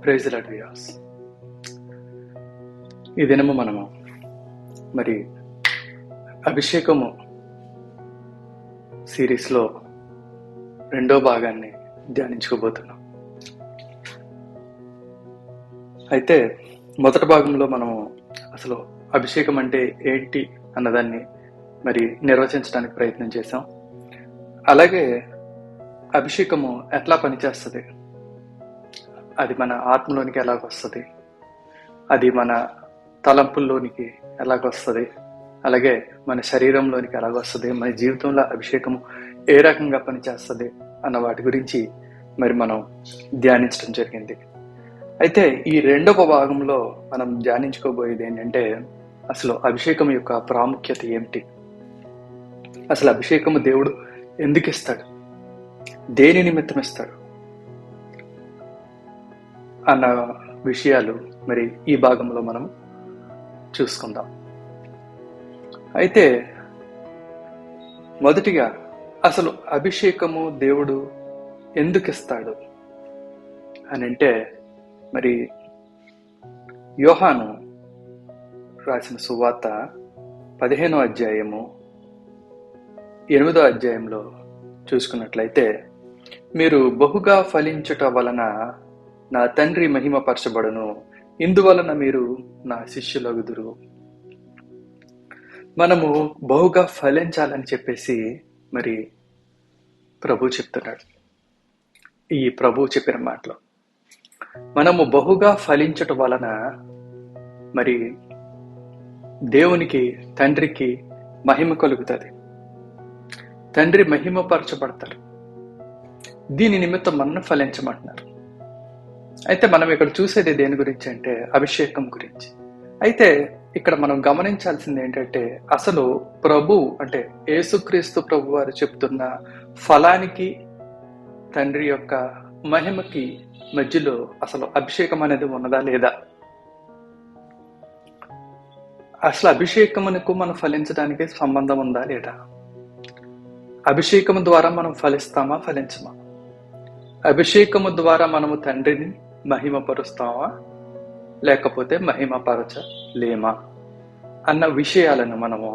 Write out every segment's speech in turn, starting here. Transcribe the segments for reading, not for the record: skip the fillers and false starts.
Praise lord viewers. ఈ దినము మనము మరి అభిషేకము సిరీస్లో రెండో భాగాన్ని ధ్యానించుకోబోతున్నాం. అయితే మొదటి భాగంలో మనము అసలు అభిషేకం అంటే ఏంటి అన్నదాన్ని మరి నిర్వచించడానికి ప్రయత్నం చేశాం. అలాగే అభిషేకము ఎట్లా పనిచేస్తుంది, అది మన ఆత్మలోనికి ఎలాగొస్తుంది, అది మన తలంపుల్లోనికి ఎలాగొస్తుంది, అలాగే మన శరీరంలోనికి ఎలాగొస్తుంది, మన జీవితంలో అభిషేకము ఏ రకంగా పనిచేస్తుంది అన్న వాటి గురించి మరి మనం ధ్యానించడం జరిగింది. అయితే ఈ రెండవ భాగంలో మనం ధ్యానించుకోబోయేది ఏంటంటే అసలు అభిషేకం యొక్క ప్రాముఖ్యత ఏమిటి, అసలు అభిషేకము దేవుడు ఎందుకు ఇస్తాడు, దేని నిమిత్తం ఇస్తాడు అన్న విషయాలు మరి ఈ భాగంలో మనం చూసుకుందాం. అయితే మొదటిగా అసలు అభిషేకము దేవుడు ఎందుకు ఇస్తాడు అని అంటే మరి యోహాను రాసిన సువార్త 15వ అధ్యాయము 8వ అధ్యాయంలో చూసుకున్నట్లయితే, మీరు బహుగా ఫలించుట వలన నా తండ్రి మహిమపరచబడును, ఇందువలన మీరు నా శిష్యులగుదురు. మనము బహుగా ఫలించాలని చెప్పేసి మరి ప్రభు చెప్తున్నాడు. ఈ ప్రభు చెప్పిన మాటలో మనము బహుగా ఫలించట వలన మరి దేవునికి, తండ్రికి మహిమ కలుగుతుంది, తండ్రి మహిమపరచబడతారు. దీని నిమిత్తం మనం ఫలించమంటున్నారు. అయితే మనం ఇక్కడ చూసేది దేని గురించి అంటే అభిషేకం గురించి. అయితే ఇక్కడ మనం గమనించాల్సింది ఏంటంటే అసలు ప్రభు అంటే యేసుక్రీస్తు ప్రభు వారు చెప్తున్న ఫలానికి తండ్రి యొక్క మహిమకి మధ్యలో అసలు అభిషేకం అనేది ఉన్నదా లేదా, అసలు అభిషేకమునకు మనం ఫలించడానికి సంబంధం ఉందా లేదా, అభిషేకము ద్వారా మనం ఫలిస్తామా ఫలించమా, అభిషేకము ద్వారా మనము తండ్రిని మహిమపరుస్తామా లేకపోతే మహిమపరచలేమా అన్న విషయాలను మనము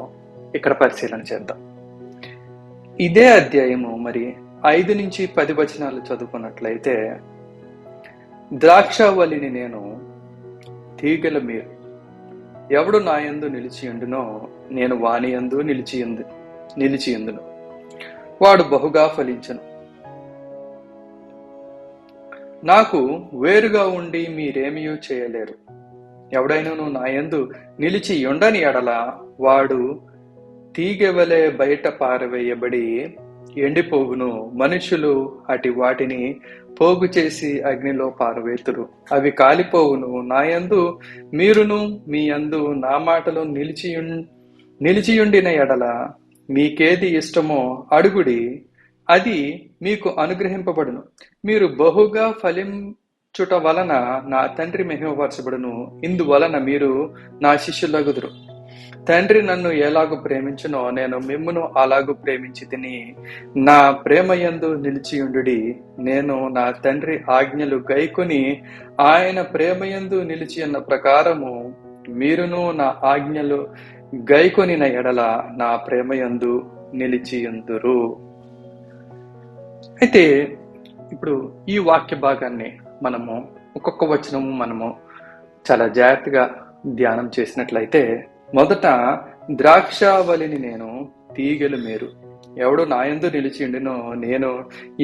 ఇక్కడ పరిశీలన చేద్దాం. ఇదే అధ్యాయము మరి 5 నుంచి 10 వచనాలు చదువుకున్నట్లయితే, ద్రాక్షావల్లిని నేను, తీగల మీరు, ఎవడు నా యందు నిలిచియుండునో నేను వాని యందు నిలిచియుందును, వాడు బహుగా ఫలించును. నాకు వేరుగా ఉండి మీరేమీ చేయలేరు. ఎవడైనాను నా యందు నిలిచి ఉండని ఎడల వాడు తీగెవలే బయట పారవేయబడి ఎండిపోగును, మనుషులు అటు వాటిని పోగు చేసి అగ్నిలో పారవేతురు, అవి కాలిపోవును. నా యందు మీరును మీ యందు నా మాటలు నిలిచియుండిన ఎడల మీకేది ఇష్టమో అడుగుడి, అది మీకు అనుగ్రహింపబడును. మీరు బహుగా ఫలించుట వలన నా తండ్రి మహిమపరచబడును, ఇందువలన మీరు నా శిష్యులగుదురు. తండ్రి నన్ను ఎలాగూ ప్రేమించునో నేను మిమ్మును అలాగూ ప్రేమించి తిని, నా ప్రేమయందు నిలిచియుండుడి. నేను నా తండ్రి ఆజ్ఞలు గైకొని ఆయన ప్రేమయందు నిలిచి ఉన్న ప్రకారము మీరును నా ఆజ్ఞలు గైకొనిన ఎడల నా ప్రేమయందు నిలిచియుందురు. అయితే ఇప్పుడు ఈ వాక్య భాగాన్ని మనము ఒక్కొక్క వచనము మనము చాలా జాగ్రత్తగా ధ్యానం చేసినట్లయితే, మొదట ద్రాక్షావల్లిని నేను, తీగలు మీరు, ఎవడు నా యందు నిలిచియుండునో నేను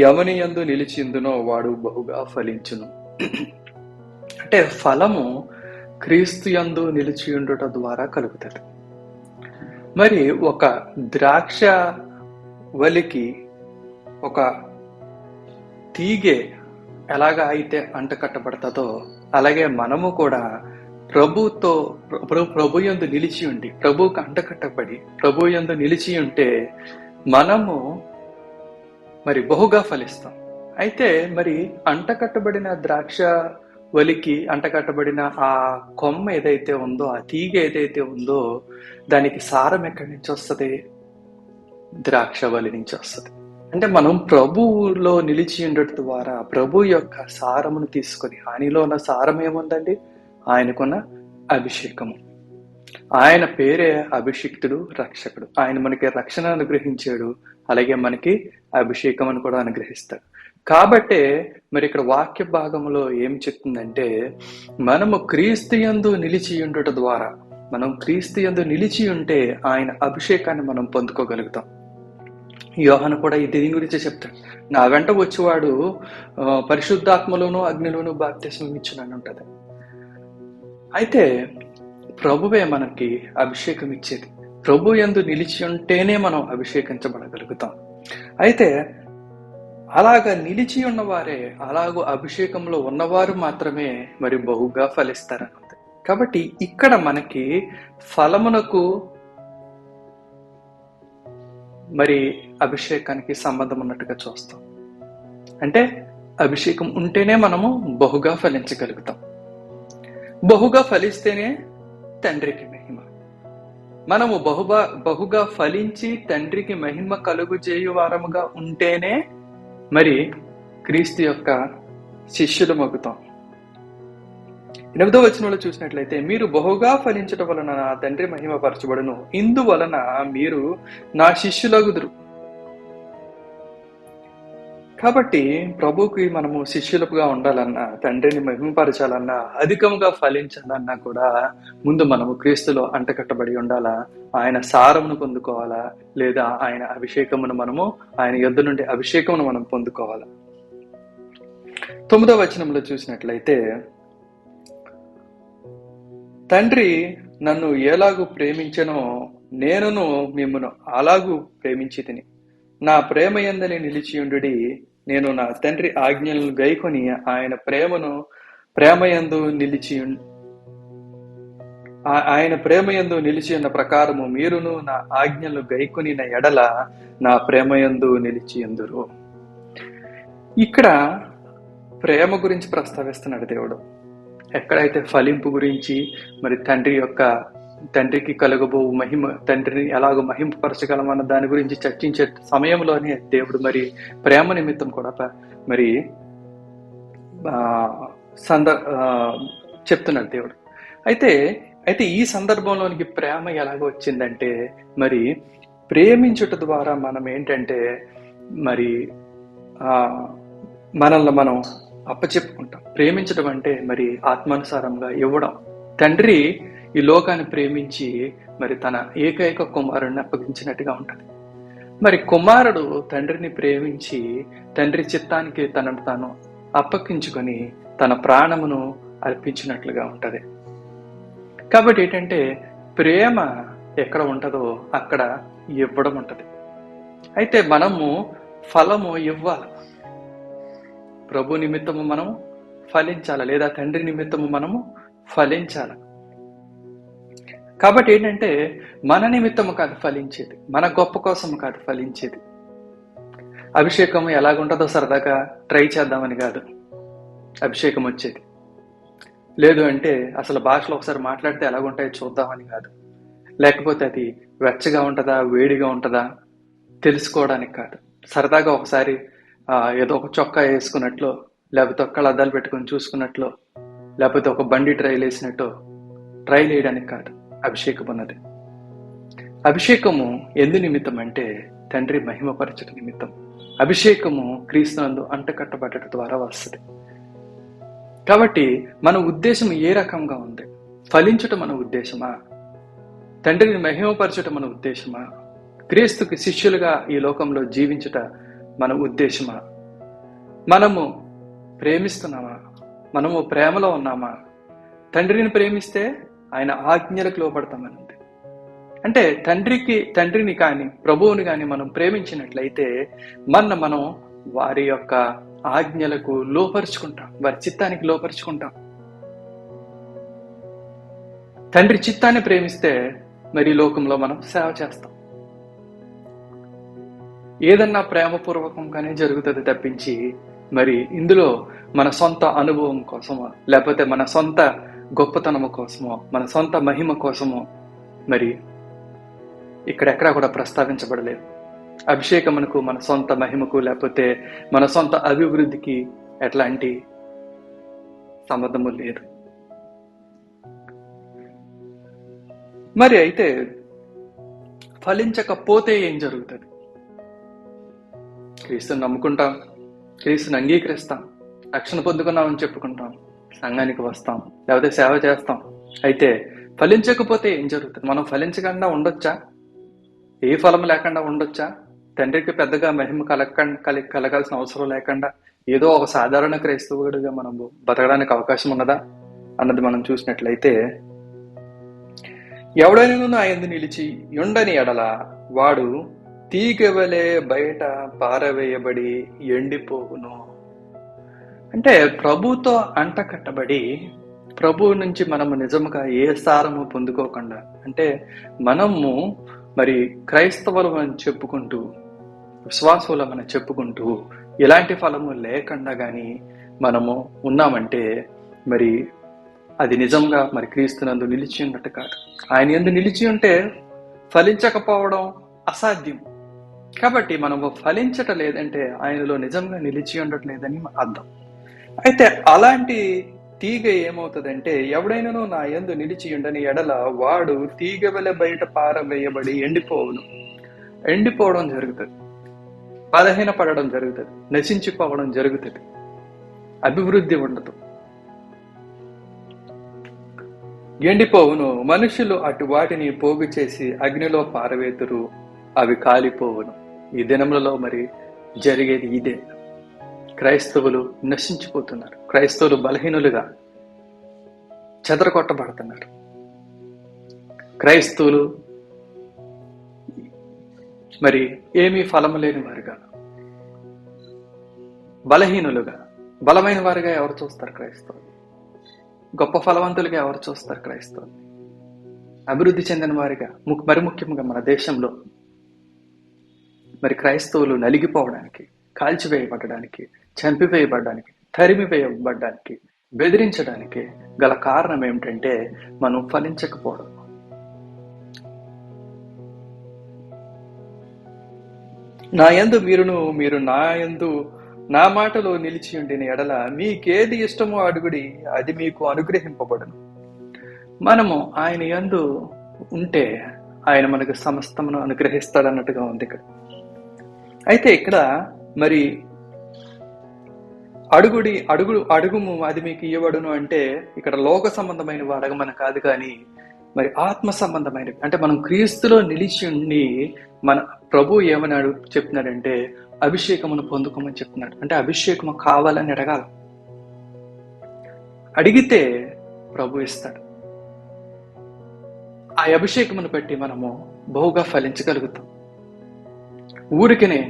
ఎవని యందు నిలిచియుందునో వాడు బహుగా ఫలించును. అంటే ఫలము క్రీస్తు యందు నిలిచియుండుట ద్వారా కలుగుతుంది. మరి ఒక ద్రాక్ష వల్లికి ఒక తీగె ఎలాగా అయితే అంట కట్టబడతాదో అలాగే మనము కూడా ప్రభు యందు నిలిచి ఉండి, ప్రభువుకు అంటకట్టబడి ప్రభు యందు నిలిచి ఉంటే మనము మరి బహుగా ఫలిస్తాం. అయితే మరి అంటకట్టబడిన ద్రాక్ష వలికి అంటకట్టబడిన ఆ కొమ్మ ఏదైతే ఉందో, ఆ తీగ ఏదైతే ఉందో, దానికి సారం ఎక్కడి నుంచి వస్తుంది? ద్రాక్ష వలి నుంచి వస్తుంది. అంటే మనం ప్రభువులో నిలిచి ఉండటం ద్వారా ప్రభు యొక్క సారమును తీసుకొని, ఆయనలో ఉన్న సారం ఏముందండి? ఆయనకున్న అభిషేకము. ఆయన పేరే అభిషిక్తుడు, రక్షకుడు. ఆయన మనకి రక్షణ అనుగ్రహించాడు, అలాగే మనకి అభిషేకం కూడా అనుగ్రహిస్తాడు. కాబట్టే మరి ఇక్కడ వాక్య భాగంలో ఏం చెప్తుందంటే, మనము క్రీస్తు యందు నిలిచి ఉండుట ద్వారా, మనం క్రీస్తు యందు నిలిచి ఉంటే ఆయన అభిషేకాన్ని మనం పొందుకోగలుగుతాం. యోహాను కూడా ఈ దీని గురించి చెప్తాడు. నా వెంట వచ్చేవాడు పరిశుద్ధాత్మలోను అగ్నిలోను బాప్తిస్మం ఇచ్చునని ఉంటది. అయితే ప్రభువే మనకి అభిషేకం ఇచ్చేది. ప్రభు యందు నిలిచి ఉంటేనే మనం అభిషేకించబడగలుగుతాం. అయితే అలాగా నిలిచి ఉన్నవారే, అలాగూ అభిషేకంలో ఉన్నవారు మాత్రమే మరి బహుగా ఫలిస్తారన్నది. కాబట్టి ఇక్కడ మనకి ఫలమునకు మరి అభిషేకానికి సంబంధం ఉన్నట్టుగా చూస్తాం. అంటే అభిషేకం ఉంటేనే మనము బహుగా ఫలించగలుగుతాం. బహుగా ఫలిస్తేనే తండ్రికి మహిమ. మనము బహుగా ఫలించి తండ్రికి మహిమ కలుగు చేయు వారముగా ఉంటేనే మరి క్రీస్తు యొక్క శిష్యులు మగుతాం. 8వ వచనంలో చూసినట్లయితే, మీరు బహుగా ఫలించడం వలన నా తండ్రి మహిమపరచబడును, ఇందువలన మీరు నా శిష్యులగుదురు. కాబట్టి ప్రభుకి మనము శిష్యులుగా ఉండాలన్నా, తండ్రిని మహిమపరచాలన్నా, అధికంగా ఫలించాలన్నా కూడా ముందు మనము క్రీస్తులో అంటకట్టబడి ఉండాలా, ఆయన సారమును పొందుకోవాలా, లేదా ఆయన అభిషేకమును మనము, ఆయన యొద్ద నుండి అభిషేకమును మనం పొందుకోవాలా. 9వ వచనంలో చూసినట్లయితే, తండ్రి నన్ను ఎలాగూ ప్రేమించెనో నేనును మిమ్మును అలాగూ ప్రేమించి తిని, నా ప్రేమ యందలి నిలిచియుండుడి, నేను నా తండ్రి ఆజ్ఞలను గైకొని ఆయన ప్రేమయందు నిలిచి ఉన్న ప్రకారము మీరును నా ఆజ్ఞలు గైకొని ఎడల నా ప్రేమయందు నిలిచియుందురు. ఇక్కడ ప్రేమ గురించి ప్రస్తావిస్తున్నాడు దేవుడు. ఎక్కడైతే ఫలింపు గురించి, మరి తండ్రికి కలగబో మహిమ, తండ్రిని ఎలాగో మహింపరచగలమన్న దాని గురించి చర్చించే సమయంలోనే దేవుడు మరి ప్రేమ నిమిత్తం కూడా మరి చెప్తున్నాడు దేవుడు. అయితే ఈ సందర్భంలోనికి ప్రేమ ఎలాగో వచ్చిందంటే, మరి ప్రేమించుట ద్వారా మనం ఏంటంటే మరి మనల్ని మనం అప్పచెప్పుకుంటాం. ప్రేమించడం అంటే మరి ఆత్మానుసారంగా ఇవ్వడం. తండ్రి ఈ లోకాన్ని ప్రేమించి మరి తన ఏకైక కుమారుడిని అప్పగించినట్టుగా ఉంటుంది. మరి కుమారుడు తండ్రిని ప్రేమించి తండ్రి చిత్తానికి తనను తాను అప్పగించుకొని తన ప్రాణమును అర్పించినట్లుగా ఉంటది. కాబట్టి ఏంటంటే ప్రేమ ఎక్కడ ఉంటుందో అక్కడ ఇవ్వడం ఉంటది. అయితే మనము ఫలము ఇవ్వాలి. ప్రభు నిమిత్తము మనము ఫలించాలి, లేదా తండ్రి నిమిత్తము మనము ఫలించాలి. కాబట్టి ఏంటంటే మన నిమిత్తము కాదు ఫలించేది, మన గొప్ప కోసము కాదు ఫలించేది. అభిషేకం ఎలాగుంటుందో సరదాగా ట్రై చేద్దామని కాదు అభిషేకం వచ్చేది. లేదు అంటే అసలు భాషలో ఒకసారి మాట్లాడితే ఎలాగుంటాయో చూద్దామని కాదు. లేకపోతే అది వెచ్చగా ఉంటుందా వేడిగా ఉంటుందా తెలుసుకోవడానికి కాదు. సరదాగా ఒకసారి ఏదో ఒక చొక్కా వేసుకున్నట్లు, లేకపోతే ఒక అద్దాలు పెట్టుకొని చూసుకున్నట్లు, లేకపోతే ఒక బండి ట్రైల్ వేసినట్టు ట్రైల్ వేయడానికి కాదు అభిషేకం అన్నది. అభిషేకము ఎందు నిమిత్తం అంటే తండ్రి మహిమపరచట నిమిత్తం. అభిషేకము క్రీస్తునందు అంటకట్టబడట ద్వారా వస్తుంది. కాబట్టి మన ఉద్దేశం ఏ రకంగా ఉంది? ఫలించుట మన ఉద్దేశమా? తండ్రిని మహిమపరచుట మన ఉద్దేశమా? క్రీస్తుకి శిష్యులుగా ఈ లోకంలో జీవించుట మన ఉద్దేశమా? మనము ప్రేమిస్తున్నామా? మనము ప్రేమలో ఉన్నామా? తండ్రిని ప్రేమిస్తే ఆయన ఆజ్ఞలకు లోపడతామని ఉంది. అంటే తండ్రిని కానీ ప్రభువుని కానీ మనం ప్రేమించినట్లయితే మనం వారి యొక్క ఆజ్ఞలకు లోపరుచుకుంటాం, వారి చిత్తానికి లోపరుచుకుంటాం. తండ్రి చిత్తాన్ని ప్రేమిస్తే మరి లోకంలో మనం సేవ చేస్తాం. ఏదన్నా ప్రేమపూర్వకంగానే జరుగుతుంది తప్పించి మరి ఇందులో మన సొంత అనుభవం కోసమో, లేకపోతే మన సొంత గొప్పతనము కోసమో, మన సొంత మహిమ కోసమో మరి ఇక్కడెక్కడా కూడా ప్రస్తావించబడలేదు. అభిషేకమునకు మన సొంత మహిమకు లేకపోతే మన సొంత అభివృద్ధికి ఎట్లాంటి సంబంధము లేదు. మరి అయితే ఫలించకపోతే ఏం జరుగుతుంది? క్రీస్తుని నమ్ముకుంటాం, క్రీస్తుని అంగీకరిస్తాం, రక్షణ పొందుకున్నామని చెప్పుకుంటాం, సంఘానికి వస్తాం, లేకపోతే సేవ చేస్తాం. అయితే ఫలించకపోతే ఏం జరుగుతుంది? మనం ఫలించకుండా ఉండొచ్చా? ఏ ఫలం లేకుండా ఉండొచ్చా? తండ్రికి పెద్దగా మహిమ కలగాల్సిన అవసరం లేకుండా ఏదో ఒక సాధారణ క్రైస్తవుడిగా మనం బతకడానికి అవకాశం ఉన్నదా అన్నది మనం చూసినట్లయితే, ఎవడైనా నా యందు నిలిచి ఉండని ఎడల వాడు తీగవలే బయట పారవేయబడి ఎండిపోవును. అంటే ప్రభుతో అంట కట్టబడి ప్రభు నుంచి మనము నిజముగా ఏ సారము పొందుకోకుండా, అంటే మనము మరి క్రైస్తవులమని చెప్పుకుంటూ, విశ్వాసులమని చెప్పుకుంటూ ఎలాంటి ఫలము లేకుండా కానీ మనము ఉన్నామంటే మరి అది నిజంగా మరి క్రీస్తునందు నిలిచి ఉన్నట్టు కాదు. ఆయన యందు నిలిచి ఉంటే ఫలించకపోవడం అసాధ్యం. కాబట్టి మనము ఫలించటం లేదంటే ఆయనలో నిజంగా నిలిచి ఉండట్లేదని అర్థం. అయితే అలాంటి తీగ ఏమవుతుందంటే, ఎవడైనాను నా యందు నిలిచి ఉండని ఎడల వాడు తీగ వలె బయట పారవేయబడి ఎండిపోవడం జరుగుతుంది, బలహీనపడడం జరుగుతుంది, నశించిపోవడం జరుగుతుంది, అభివృద్ధి ఉండదు, ఎండిపోవును. మనుషులు అటు వాటిని పోగు చేసి అగ్నిలో పారవేతురు, అవి కాలిపోవును. ఈ దినములలో మరి జరిగేది ఇదే. క్రైస్తవులు నశించిపోతున్నారు, క్రైస్తవులు బలహీనులుగా చెదరగొట్టబడుతున్నారు, క్రైస్తవులు మరి ఏమీ ఫలము లేని వారుగా, బలహీనులుగా. బలమైన వారుగా ఎవరు చూస్తారు క్రైస్తవులు? గొప్ప ఫలవంతులుగా ఎవరు చూస్తారు క్రైస్తవులు? అభివృద్ధి చెందిన వారిగా, మరి ముఖ్యంగా మన దేశంలో మరి క్రైస్తవులు నలిగిపోవడానికి, కాల్చివేయబడడానికి, చంపివేయబడడానికి, తరిమివేయబడడానికి, బెదిరించడానికి గల కారణం ఏమిటంటే మనం ఫలించకపోవడం. నా యందు మీరు నా యందు నా మాటలో నిలిచి ఉండిన ఎడల మీకేది ఇష్టమో అడుగుడి, అది మీకు అనుగ్రహింపబడును. మనము ఆయన యందు ఉంటే ఆయన మనకు సమస్తమును అనుగ్రహిస్తాడన్నట్టుగా ఉంది ఇక్కడ. అయితే ఇక్కడ మరి అడుగుము అది మీకు ఇవ్వబడును అంటే ఇక్కడ లోక సంబంధమైనవి అడగమని కాదు, కానీ మరి ఆత్మ సంబంధమైనవి. అంటే మనం క్రీస్తులో నిలిచి ఉండి మన ప్రభు ఏమని చెప్తున్నాడంటే అభిషేకమును పొందుకోమని చెప్తున్నాడు. అంటే అభిషేకము కావాలని అడగాల. అడిగితే ప్రభు ఇస్తాడు. ఆ అభిషేకమును బట్టి మనము బహుగా ఫలించగలుగుతాం. ఊరికినే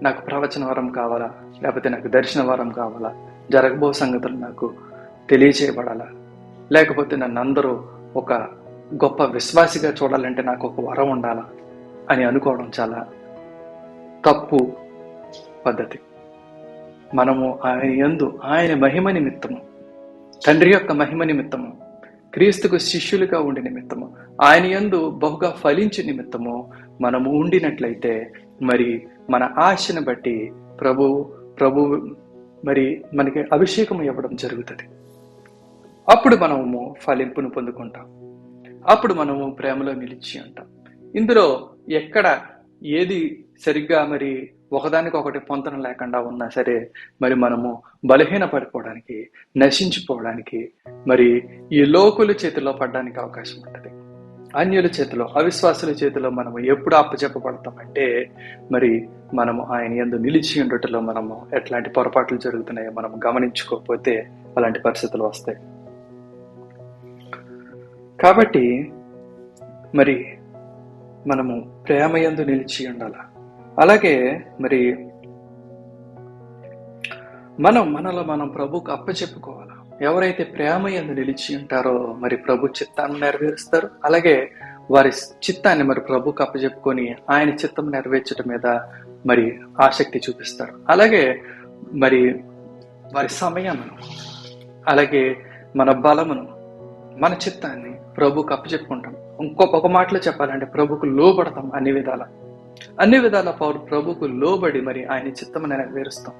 నాకు ప్రవచన వరం కావాలా, లేకపోతే నాకు దర్శన వరం కావాలా, జరగబో సంగతులు నాకు తెలియచేయబడాలా, లేకపోతే నన్ను అందరూ ఒక గొప్ప విశ్వాసిగా చూడాలంటే నాకు ఒక వరం ఉండాలా అని అనుకోవడం చాలా తప్పు పద్ధతి. మనము ఆయన యందు ఆయన మహిమ నిమిత్తము, తండ్రి యొక్క మహిమ నిమిత్తము, క్రీస్తుకు శిష్యులుగా ఉండి నిమిత్తము, ఆయన యందు బహుగా ఫలించే నిమిత్తము మనము ఉండినట్లయితే మరి మన ఆశను బట్టి ప్రభు మరి మనకి అభిషేకం ఇవ్వడం జరుగుతుంది. అప్పుడు మనము ఫలింపును పొందుకుంటాం. అప్పుడు మనము ప్రేమలో నిలిచి ఉంటాం. ఇందులో ఎక్కడ ఏది సరిగ్గా మరి ఒకదానికొకటి పొంతన లేకుండా ఉన్నా సరే మరి మనము బలహీన పడిపోవడానికి, నశించిపోవడానికి, మరి ఈ లోకుల చేతిలో పడడానికి అవకాశం ఉంటుంది. అన్యుల చేతిలో, అవిశ్వాసుల చేతిలో మనము ఎప్పుడు అప్పచెప్పబడతామంటే మరి మనము ఆయన యందు నిలిచి ఉండటంలో మనము ఎట్లాంటి పొరపాట్లు జరుగుతున్నాయో మనం గమనించుకోకపోతే అలాంటి పరిస్థితులు వస్తాయి. కాబట్టి మరి మనము ప్రేమ యందు నిలిచి ఉండాలి. అలాగే మరి మనలో మనం ప్రభుకు అప్పచెప్పుకోవాలి. ఎవరైతే ప్రేమ యందు నిలిచి ఉంటారో మరి ప్రభు చిత్తాన్ని నెరవేరుస్తారు. అలాగే వారి చిత్తాన్ని మరి ప్రభుకు అప్పచెప్పుకొని ఆయన చిత్తం నెరవేర్చడం మీద మరి ఆసక్తి చూపిస్తారు. అలాగే మరి వారి సమయమును, అలాగే మన బలమును, మన చిత్తాన్ని ప్రభుకు అప్పచెప్పుకుంటాం. ఒక మాటలో చెప్పాలంటే ప్రభుకు లోబడతాం అన్ని విధాల. అన్ని విధాల ప్రభుకు లోబడి మరి ఆయన చిత్తమును నెరవేరుస్తాం.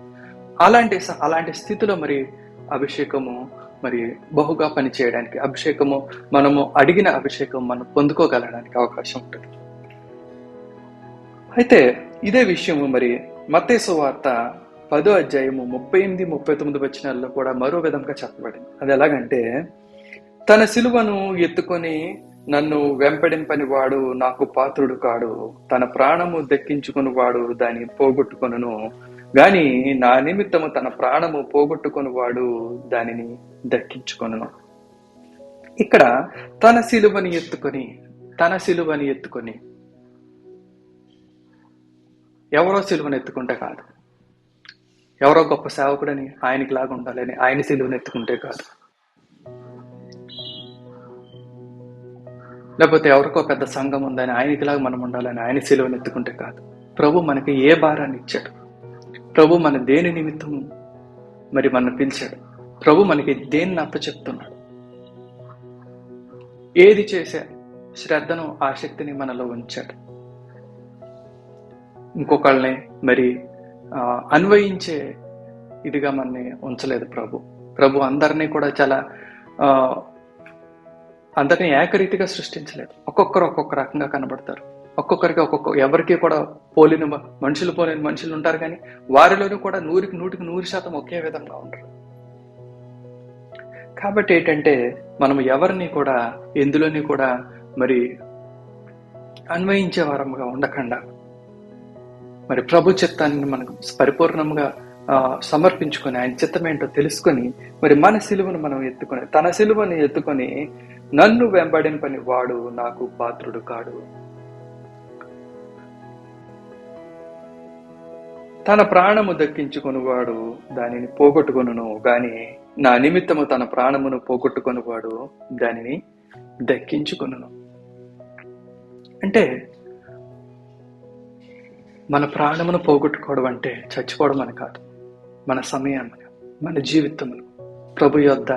అలాంటి స్థితిలో మరి అభిషేకము మరి బహుగా పనిచేయడానికి, అభిషేకము మనము అడిగిన అభిషేకం మనం పొందుకోగలడానికి అవకాశం ఉంటుంది. అయితే ఇదే విషయము మరి మత్తయి సువార్త 10వ అధ్యాయము 38, 39 వచనాల్లో కూడా మరో విధంగా చెప్పబడింది. అది ఎలాగంటే, తన సిలువను ఎత్తుకొని నన్ను వెంపడింపని వాడు నాకు పాత్రుడు కాడు, తన ప్రాణము దక్కించుకుని వాడు దాన్ని పోగొట్టుకొనును గాని నా నిమిత్తము తన ప్రాణము పోగొట్టుకుని వాడు దానిని దక్కించుకొనును. ఇక్కడ తన సిలువని ఎత్తుకొని ఎవరో సిలువను ఎత్తుకుంటే కాదు, ఎవరో గొప్ప సేవకుడని ఆయనకి లాగా ఉండాలని ఆయన సిలువను ఎత్తుకుంటే కాదు, లేకపోతే ఎవరికో పెద్ద సంఘం ఉందని ఆయనకిలాగా మనం ఉండాలని ఆయన సిలువను ఎత్తుకుంటే కాదు. ప్రభు మనకి ఏ భారాన్ని ఇచ్చాడు, ప్రభు మన దేని నిమిత్తము మరి మన పిలిచాడు, ప్రభు మనకి దేన్ని అప్పచెప్తున్నాడు, ఏది చేసే శ్రద్ధను ఆసక్తిని మనలో ఉంచాడు. ఇంకొకళ్ళని మరి అన్వయించే ఇదిగా మనని ఉంచలేదు ప్రభు అందరినీ కూడా చాలా అందరినీ ఏకరీతిగా సృష్టించలేదు. ఒక్కొక్కరు ఒక్కొక్క రకంగా కనబడతారు. ఒక్కొక్కరికి ఎవరికి కూడా పోలిన మనుషులు ఉంటారు, కానీ వారిలోనూ కూడా 100% ఒకే విధంగా ఉంటారు. కాబట్టి ఏంటంటే, మనం ఎవరిని కూడా ఎందులోని కూడా మరి అన్వయించే వారముగా ఉండకుండా మరి ప్రభు చిత్తాన్ని మనకు పరిపూర్ణంగా సమర్పించుకొని ఆయన చిత్తం ఏంటో తెలుసుకొని మరి మన సిలువను మనం తన సిలువను ఎత్తుకొని నన్ను వెంబడింపని వాడు నాకు పాత్రుడు కాడు, తన ప్రాణము దక్కించుకొని వాడు దానిని పోగొట్టుకొనును గాని నా నిమిత్తము తన ప్రాణమును పోగొట్టుకొని వాడు దానిని దక్కించుకొనును. అంటే మన ప్రాణమును పోగొట్టుకోవడం అంటే చచ్చిపోవడం అని కాదు. మన సమయాన్ని, మన జీవితమును ప్రభు యొద్ద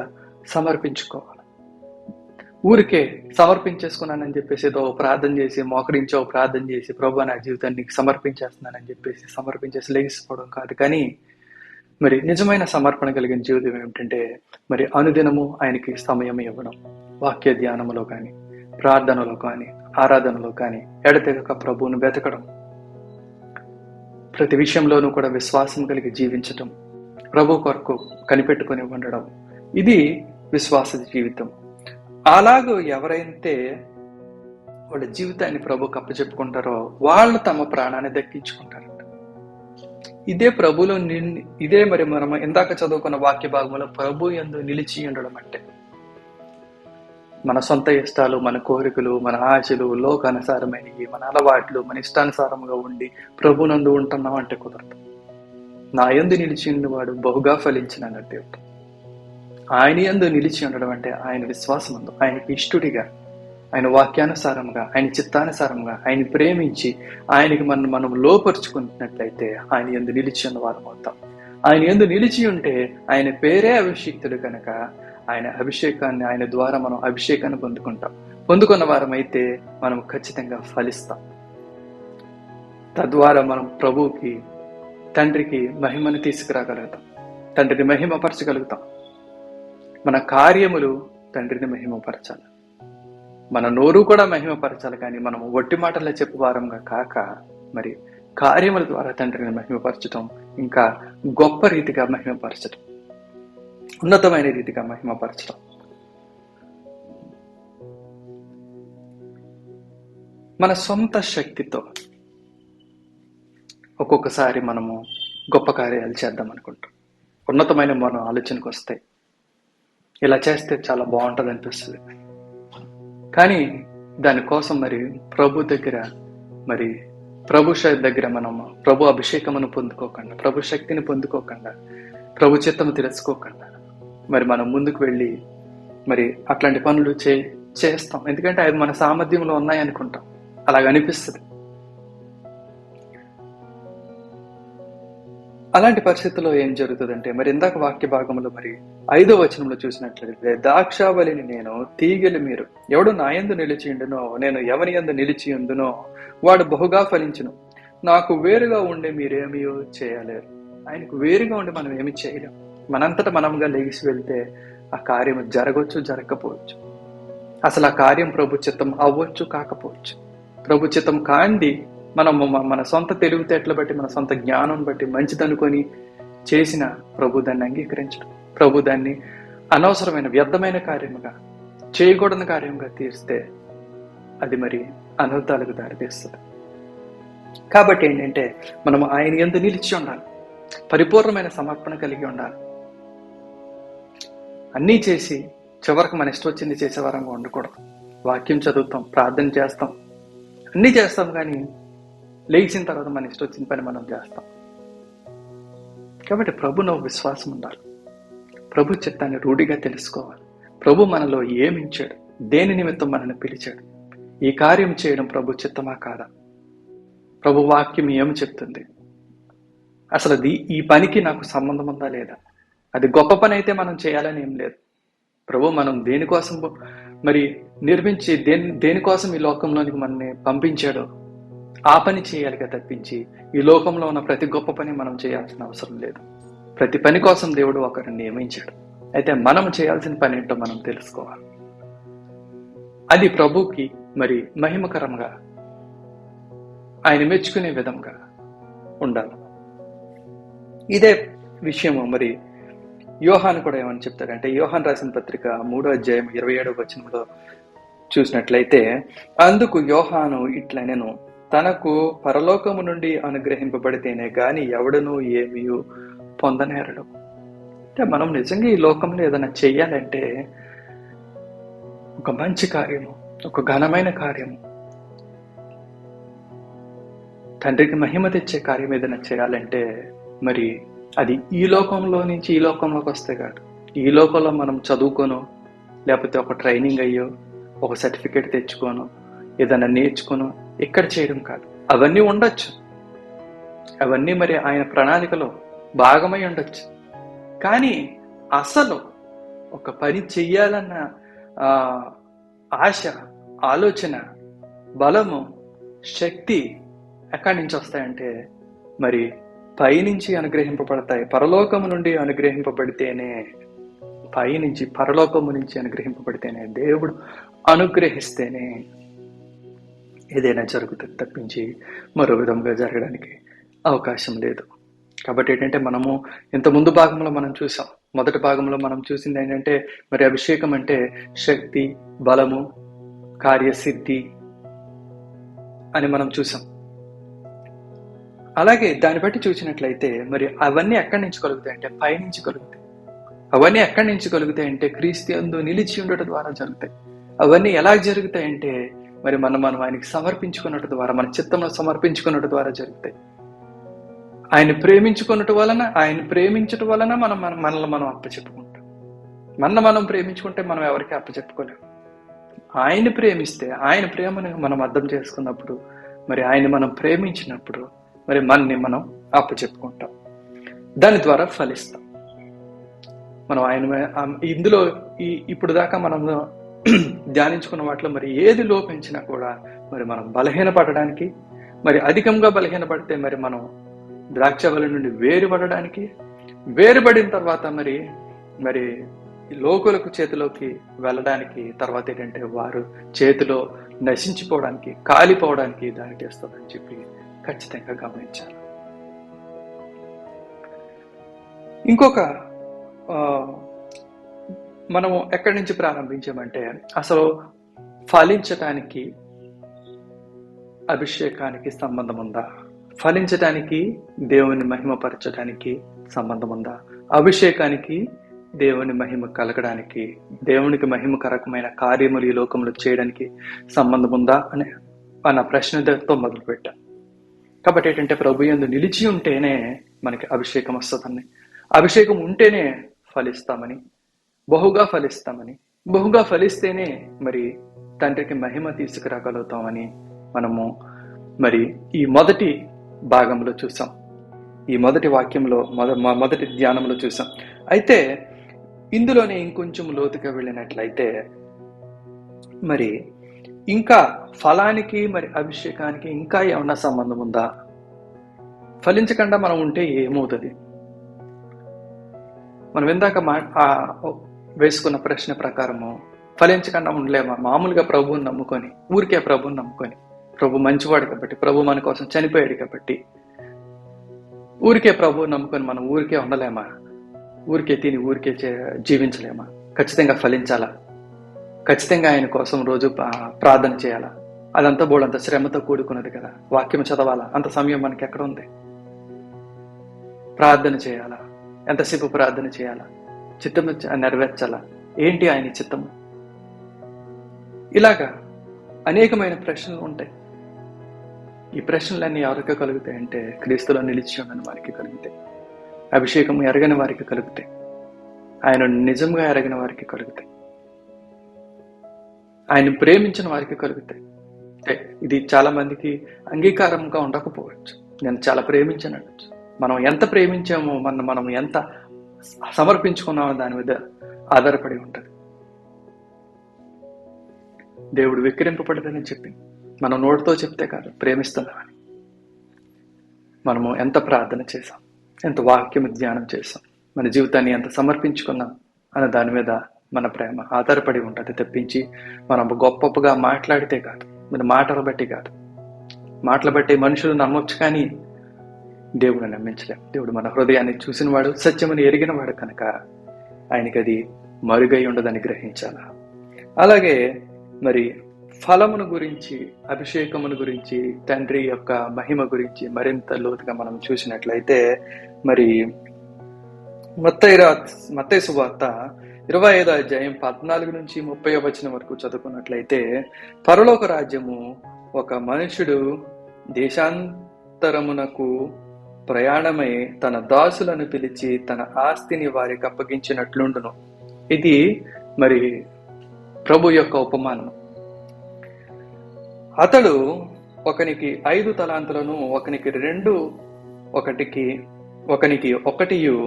సమర్పించుకోవాలి. ఊరికే సమర్పించేసుకున్నానని చెప్పేసి ఏదో ప్రార్థన చేసి మోకరించో ప్రార్థన చేసి ప్రభు నా జీవితాన్ని సమర్పించేస్తున్నానని చెప్పేసి సమర్పించేసి లెగిసిపోవడం కాదు. కానీ మరి నిజమైన సమర్పణ కలిగిన జీవితం ఏమిటంటే, మరి అనుదినము ఆయనకి సమయం ఇవ్వడం, వాక్య ధ్యానములో కానీ, ప్రార్థనలో కానీ, ఆరాధనలో కానీ ఎడతెగక ప్రభువును వెతకడం, ప్రతి విషయంలోనూ కూడా విశ్వాసం కలిగి జీవించటం, ప్రభు కొరకు కనిపెట్టుకొని ఉండడం, ఇది విశ్వాస జీవితం. అలాగూ ఎవరైతే వాళ్ళ జీవితాన్ని ప్రభుకు అప్పచెప్పుకుంటారో వాళ్ళు తమ ప్రాణాన్ని దక్కించుకుంటారంట. ఇదే మరి మనం ఇందాక చదువుకున్న వాక్య భాగంలో ప్రభు యందు నిలిచి ఉండడం అంటే, మన సొంత ఇష్టాలు, మన కోరికలు, మన ఆశలు, లోకానుసారమైనవి, మన అలవాట్లు, మన ఇష్టానుసారముగా ఉండి ప్రభునందు ఉంటున్నాం అంటే కుదరదు. నా యందు నిలిచి వాడు బహుగా ఫలించినట్టు దేవుడు. ఆయన యందు నిలిచి ఉండడం అంటే ఆయన విశ్వాసమందు, ఆయనకి ఇష్టుడిగా, ఆయన వాక్యానుసారంగా, ఆయన చిత్తానుసారంగా, ఆయన ప్రేమించి ఆయనకి మనం లోపరుచుకున్నట్లయితే ఆయన యందు నిలిచి ఉన్న వారం అవుతాం. ఆయన యందు నిలిచి ఉంటే ఆయన పేరే అభిషేక్తుడు కనుక ఆయన అభిషేకాన్ని, ఆయన ద్వారా మనం అభిషేకాన్ని పొందుకున్న వారం అయితే మనం ఖచ్చితంగా ఫలిస్తాం. తద్వారా మనం ప్రభువుకి, తండ్రికి మహిమను తీసుకురాగలుగుతాం, తండ్రిని మహిమపరచగలుగుతాం. మన కార్యములు తండ్రిని మహిమపరచాలి, మన నోరు కూడా మహిమపరచాలి. కానీ మనం ఒట్టి మాటల్లో చెప్పు వారంగా కాక మరి కార్యముల ద్వారా తండ్రిని మహిమపరచటం, ఇంకా గొప్ప రీతిగా మహిమపరచటం, ఉన్నతమైన రీతిగా మహిమపరచడం. మన సొంత శక్తితో ఒక్కొక్కసారి మనము గొప్ప కార్యాలు చేద్దాం అనుకుంటాం. ఉన్నతమైన మనం ఆలోచనకు వస్తాయి, ఇలా చేస్తే చాలా బాగుంటుంది అనిపిస్తుంది. కానీ దానికోసం మరి ప్రభు దగ్గర, మరి ప్రభు దగ్గర మనం ప్రభు అభిషేకమును పొందుకోకుండా, ప్రభు శక్తిని పొందుకోకుండా, ప్రభు చిత్తము తెలుసుకోకుండా మరి మనం ముందుకు వెళ్ళి మరి అట్లాంటి పనులు చేస్తాం. ఎందుకంటే అవి మన సామర్థ్యంలో ఉన్నాయి అనుకుంటాం, అలాగ అనిపిస్తుంది. అలాంటి పరిస్థితుల్లో ఏం జరుగుతుందంటే, మరి ఇందాక వాక్య భాగంలో మరి 5వ వచనంలో చూసినట్లయితే, ద్రాక్షావళిని నేను, తీగలు మీరు, ఎవడు నా యందు నిలిచి ఉండునో, నేను ఎవని యందు నిలిచి ఉండునో వాడు బహుగా ఫలించును. నాకు వేరుగా ఉండి మీరేమీ చేయలేరు. ఆయనకు వేరుగా ఉండి మనం ఏమి చేయలేం. మనంతట మనముగా లెగిసి వెళ్తే ఆ కార్యం జరగవచ్చు, జరగకపోవచ్చు. అసలు ఆ కార్యం ప్రభు చిత్తం అవ్వచ్చు, కాకపోవచ్చు. ప్రభు చిత్తం కాంది మనము మన సొంత తెలివితేటలు బట్టి, మన సొంత జ్ఞానం బట్టి మంచిదనుకొని చేసిన ప్రభు దాన్ని అంగీకరించడం, ప్రభు దాన్ని అనవసరమైన వ్యర్థమైన కార్యముగా, చేయకూడని కార్యంగా తీస్తే అది మరి అనర్థాలకు దారితీస్తుంది. కాబట్టి ఏంటంటే మనం ఆయన యందు నిలిచి ఉండాలి, పరిపూర్ణమైన సమర్పణ కలిగి ఉండాలి. అన్నీ చేసి చివరికి మన ఇష్టం వచ్చింది చేసే వరంగా ఉండకూడదు. వాక్యం చదువుతాం, ప్రార్థన చేస్తాం, అన్నీ చేస్తాం, కానీ లేచిన తర్వాత మన ఇష్టం వచ్చిన పని మనం చేస్తాం. కాబట్టి ప్రభులో విశ్వాసం ఉండాలి, ప్రభు చిత్తాన్ని రూఢిగా తెలుసుకోవాలి. ప్రభు మనలో ఏమించాడు, దేని నిమిత్తం మనల్ని పిలిచాడు, ఈ కార్యం చేయడం ప్రభు చిత్తమా కాదా, ప్రభు వాక్యం ఏమి చెప్తుంది, అసలు ఈ పనికి నాకు సంబంధం ఉందా లేదా, అది గొప్ప పని అయితే మనం చేయాలని ఏం లేదు. ప్రభు మనం దేనికోసం మరి నిర్మించి దేనికోసం ఈ లోకంలోనికి మనల్ని పంపించాడో ఆ పని చేయాలిగా తప్పించి ఈ లోకంలో ఉన్న ప్రతి గొప్ప పని మనం చేయాల్సిన అవసరం లేదు. ప్రతి పని కోసం దేవుడు ఒకరిని నియమించాడు. అయితే మనం చేయాల్సిన పని ఏంటో మనం తెలుసుకోవాలి. అది ప్రభుకి మరి మహిమకరంగా, ఆయన మెచ్చుకునే విధంగా ఉండాలి. ఇదే విషయము మరి యోహాను కూడా ఏమని చెప్తాడంటే, యోహాను రాసిన పత్రిక 3వ అధ్యాయం 27వ వచనంలో చూసినట్లయితే, అందుకు యోహాను ఇట్లనెను, తనకు పరలోకము నుండి అనుగ్రహింపబడితేనే గాని ఎవడనూ ఏమీ పొందనేరడు. అంటే మనం నిజంగా ఈ లోకంలో ఏదైనా చెయ్యాలంటే, ఒక మంచి కార్యము, ఒక ఘనమైన కార్యము, తండ్రికి మహిమ తెచ్చే కార్యం ఏదైనా చేయాలంటే మరి అది ఈ లోకంలో నుంచి ఈ లోకంలోకి వస్తే కాదు. ఈ లోకంలో మనం చదువుకోనో, లేకపోతే ఒక ట్రైనింగ్ అయ్యో, ఒక సర్టిఫికేట్ తెచ్చుకోనో, ఏదైనా నేర్చుకోనో ఇక్కడ చేయడం కాదు. అవన్నీ ఉండొచ్చు, అవన్నీ మరి ఆయన ప్రణాళికలో భాగమై ఉండొచ్చు. కానీ అసలు ఒక పని చెయ్యాలన్న ఆశ, ఆలోచన, బలము, శక్తి ఎక్కడి నుంచి వస్తాయంటే మరి పైనుంచి అనుగ్రహింపబడతాయి. పరలోకము నుండి అనుగ్రహింపబడితేనే, పైనుంచి పరలోకము నుంచి అనుగ్రహింపబడితేనే, దేవుడు అనుగ్రహిస్తేనే ఏదైనా జరుగుతుంది తప్పించి మరో విధంగా జరగడానికి అవకాశం లేదు. కాబట్టి ఏంటంటే మనము ఇంత ముందు భాగంలో మనం చూసాం, మొదటి భాగంలో మనం చూసింది ఏంటంటే మరి అభిషేకం అంటే శక్తి, బలము, కార్యసిద్ధి అని మనం చూసాం. అలాగే దాన్ని బట్టి చూసినట్లయితే మరి అవన్నీ ఎక్కడి నుంచి కలుగుతాయి అంటే పైనుంచి కలుగుతాయి. అవన్నీ ఎక్కడి నుంచి కలుగుతాయి అంటే క్రీస్తు యందు నిలిచి ఉండటం ద్వారా జరుగుతాయి. అవన్నీ ఎలా జరుగుతాయంటే మరి మనం ఆయనకి సమర్పించుకున్నట్టు ద్వారా, మన చిత్తంలో సమర్పించుకున్నట్టు ద్వారా జరుగుతాయి. ఆయన ప్రేమించుకున్నట్టు వలన, ఆయన ప్రేమించటం వలన మనల్ని మనం అప్పచెప్పుకుంటాం. మనం ప్రేమించుకుంటే మనం ఎవరికి అప్పచెప్పుకోలేము. ఆయన్ని ప్రేమిస్తే, ఆయన ప్రేమను మనం అర్థం చేసుకున్నప్పుడు, మరి ఆయన మనం ప్రేమించినప్పుడు మరి మనని మనం అప్పచెప్పుకుంటాం. దాని ద్వారా ఫలిస్తాం. మనం ఆయన ఇందులో ఇప్పుడు దాకా మనం ధ్యానించుకున్న వాటిలో మరి ఏది లోపించినా కూడా మరి మనం బలహీనపడడానికి, మరి అధికంగా బలహీనపడితే మరి మనం ద్రాక్షవల్లి నుండి వేరుపడడానికి, వేరుపడిన తర్వాత మరి లోకులకు చేతిలోకి వెళ్ళడానికి, తర్వాత ఏంటంటే వారు చేతిలో నశించిపోవడానికి, కాలిపోవడానికి దారి తీస్తుందని చెప్పి ఖచ్చితంగా గమనించాలి. ఇంకొక మనము ఎక్కడి నుంచి ప్రారంభించామంటే, అసలు ఫలించటానికి అభిషేకానికి సంబంధం ఉందా? ఫలించటానికి, దేవుని మహిమపరచడానికి సంబంధం ఉందా? అభిషేకానికి దేవుని మహిమ కలగడానికి, దేవునికి మహిమకరకమైన కార్యములు ఈ లోకంలో చేయడానికి సంబంధం ఉందా అన్న ప్రశ్నతో మొదలుపెట్టా. కాబట్టి ఏంటంటే ప్రభు యందు నిలిచి ఉంటేనే మనకి అభిషేకం వస్తుందని, అభిషేకం ఉంటేనే ఫలిస్తామని, బహుగా ఫలిస్తామని, బహుగా ఫలిస్తేనే మరి తండ్రికి మహిమ తీసుకురాగలుగుతామని మనము మరి ఈ మొదటి భాగంలో చూసాం, ఈ మొదటి వాక్యంలో మొదటి ధ్యానంలో చూసాం. అయితే ఇందులోనే ఇంకొంచెం లోతుగా వెళ్ళినట్లయితే మరి ఇంకా ఫలానికి మరి అభిషేకానికి ఇంకా ఏమన్నా సంబంధం ఉందా ఫలించకుండా మనం ఉంటే ఏమవుతుంది? మనం ఇందాక వేసుకున్న ప్రశ్న ప్రకారము ఫలించకుండా ఉండలేమా? మామూలుగా ప్రభువుని నమ్ముకొని, ఊరికే ప్రభువుని నమ్ముకొని, ప్రభు మంచివాడు కాబట్టి, ప్రభు మన కోసం చనిపోయాడు కాబట్టి, ఊరికే ప్రభువుని నమ్ముకొని మనం ఊరికే ఉండలేమా? ఊరికే తిని ఊరికే జీవించలేమా? ఖచ్చితంగా ఫలించాలా? ఖచ్చితంగా ఆయన కోసం రోజు ప్రార్థన చేయాలా? అదంతా బోడంత శ్రమతో కూడుకున్నది కదా. వాక్యం చదవాలా? అంత సమయం మనకి ఎక్కడ ఉంది? ప్రార్థన చేయాలా? ఎంతసేపు ప్రార్థన చేయాలా? చిత్తము నెరవేర్చాలా? ఏంటి ఆయన చిత్తము? ఇలాగా అనేకమైన ప్రశ్నలు ఉంటాయి. ఈ ప్రశ్నలన్నీ ఎవరికి కలుగుతాయి అంటే క్రీస్తులో నిలిచి ఉన్న వారికి కలుగుతాయి. అభిషేకం ఎరగని వారికి కలుగుతాయి. ఆయన నిజంగా ఎరగిన వారికి కలుగుతాయి. ఆయన ప్రేమించిన వారికి కలుగుతాయి. ఇది చాలా మందికి అంగీకారంగా ఉండకపోవచ్చు. నేను చాలా ప్రేమించానవచ్చు. మనం ఎంత ప్రేమించామో, మనం ఎంత సమర్పించుకున్నామో దాని మీద ఆధారపడి ఉంటుంది. దేవుడు విక్రింపబడదని చెప్పి మనం నోటితో చెప్తే కాదు, ప్రేమిస్తున్నామని. మనము ఎంత ప్రార్థన చేసాం, ఎంత వాక్యం ధ్యానం చేసాం, మన జీవితాన్ని ఎంత సమర్పించుకున్నాం అనే దాని మీద మన ప్రేమ ఆధారపడి ఉంటుంది తప్పించి మనం గొప్పగా మాట్లాడితే కాదు, మన మాటలు బట్టి కాదు. మాటలు బట్టి మనుషులు నమ్మొచ్చు, కానీ దేవుడిని నమ్మించలేం. దేవుడు మన హృదయాన్ని చూసినవాడు, సత్యముని ఎరిగినవాడు కనుక ఆయనకి అది మరుగై ఉండదని గ్రహించాల. అలాగే మరి ఫలమును గురించి, అభిషేకమును గురించి, తండ్రి యొక్క మహిమ గురించి మరింత లోతుగా మనం చూసినట్లయితే, మరి మత్తయి సువార్త 25వ అధ్యాయం 14 నుంచి 30వ వచనం వరకు చదువుకున్నట్లయితే, పరలోక రాజ్యము ఒక మనుషుడు దేశాంతరమునకు ప్రయాణమై తన దాసులను పిలిచి తన ఆస్తిని వారికి అప్పగించినట్లుండును. ఇది మరి ప్రభు యొక్క ఉపమానం. అతడు ఒకనికి 5 తలాంతులను, ఒకనికి 2, ఒకనికి 1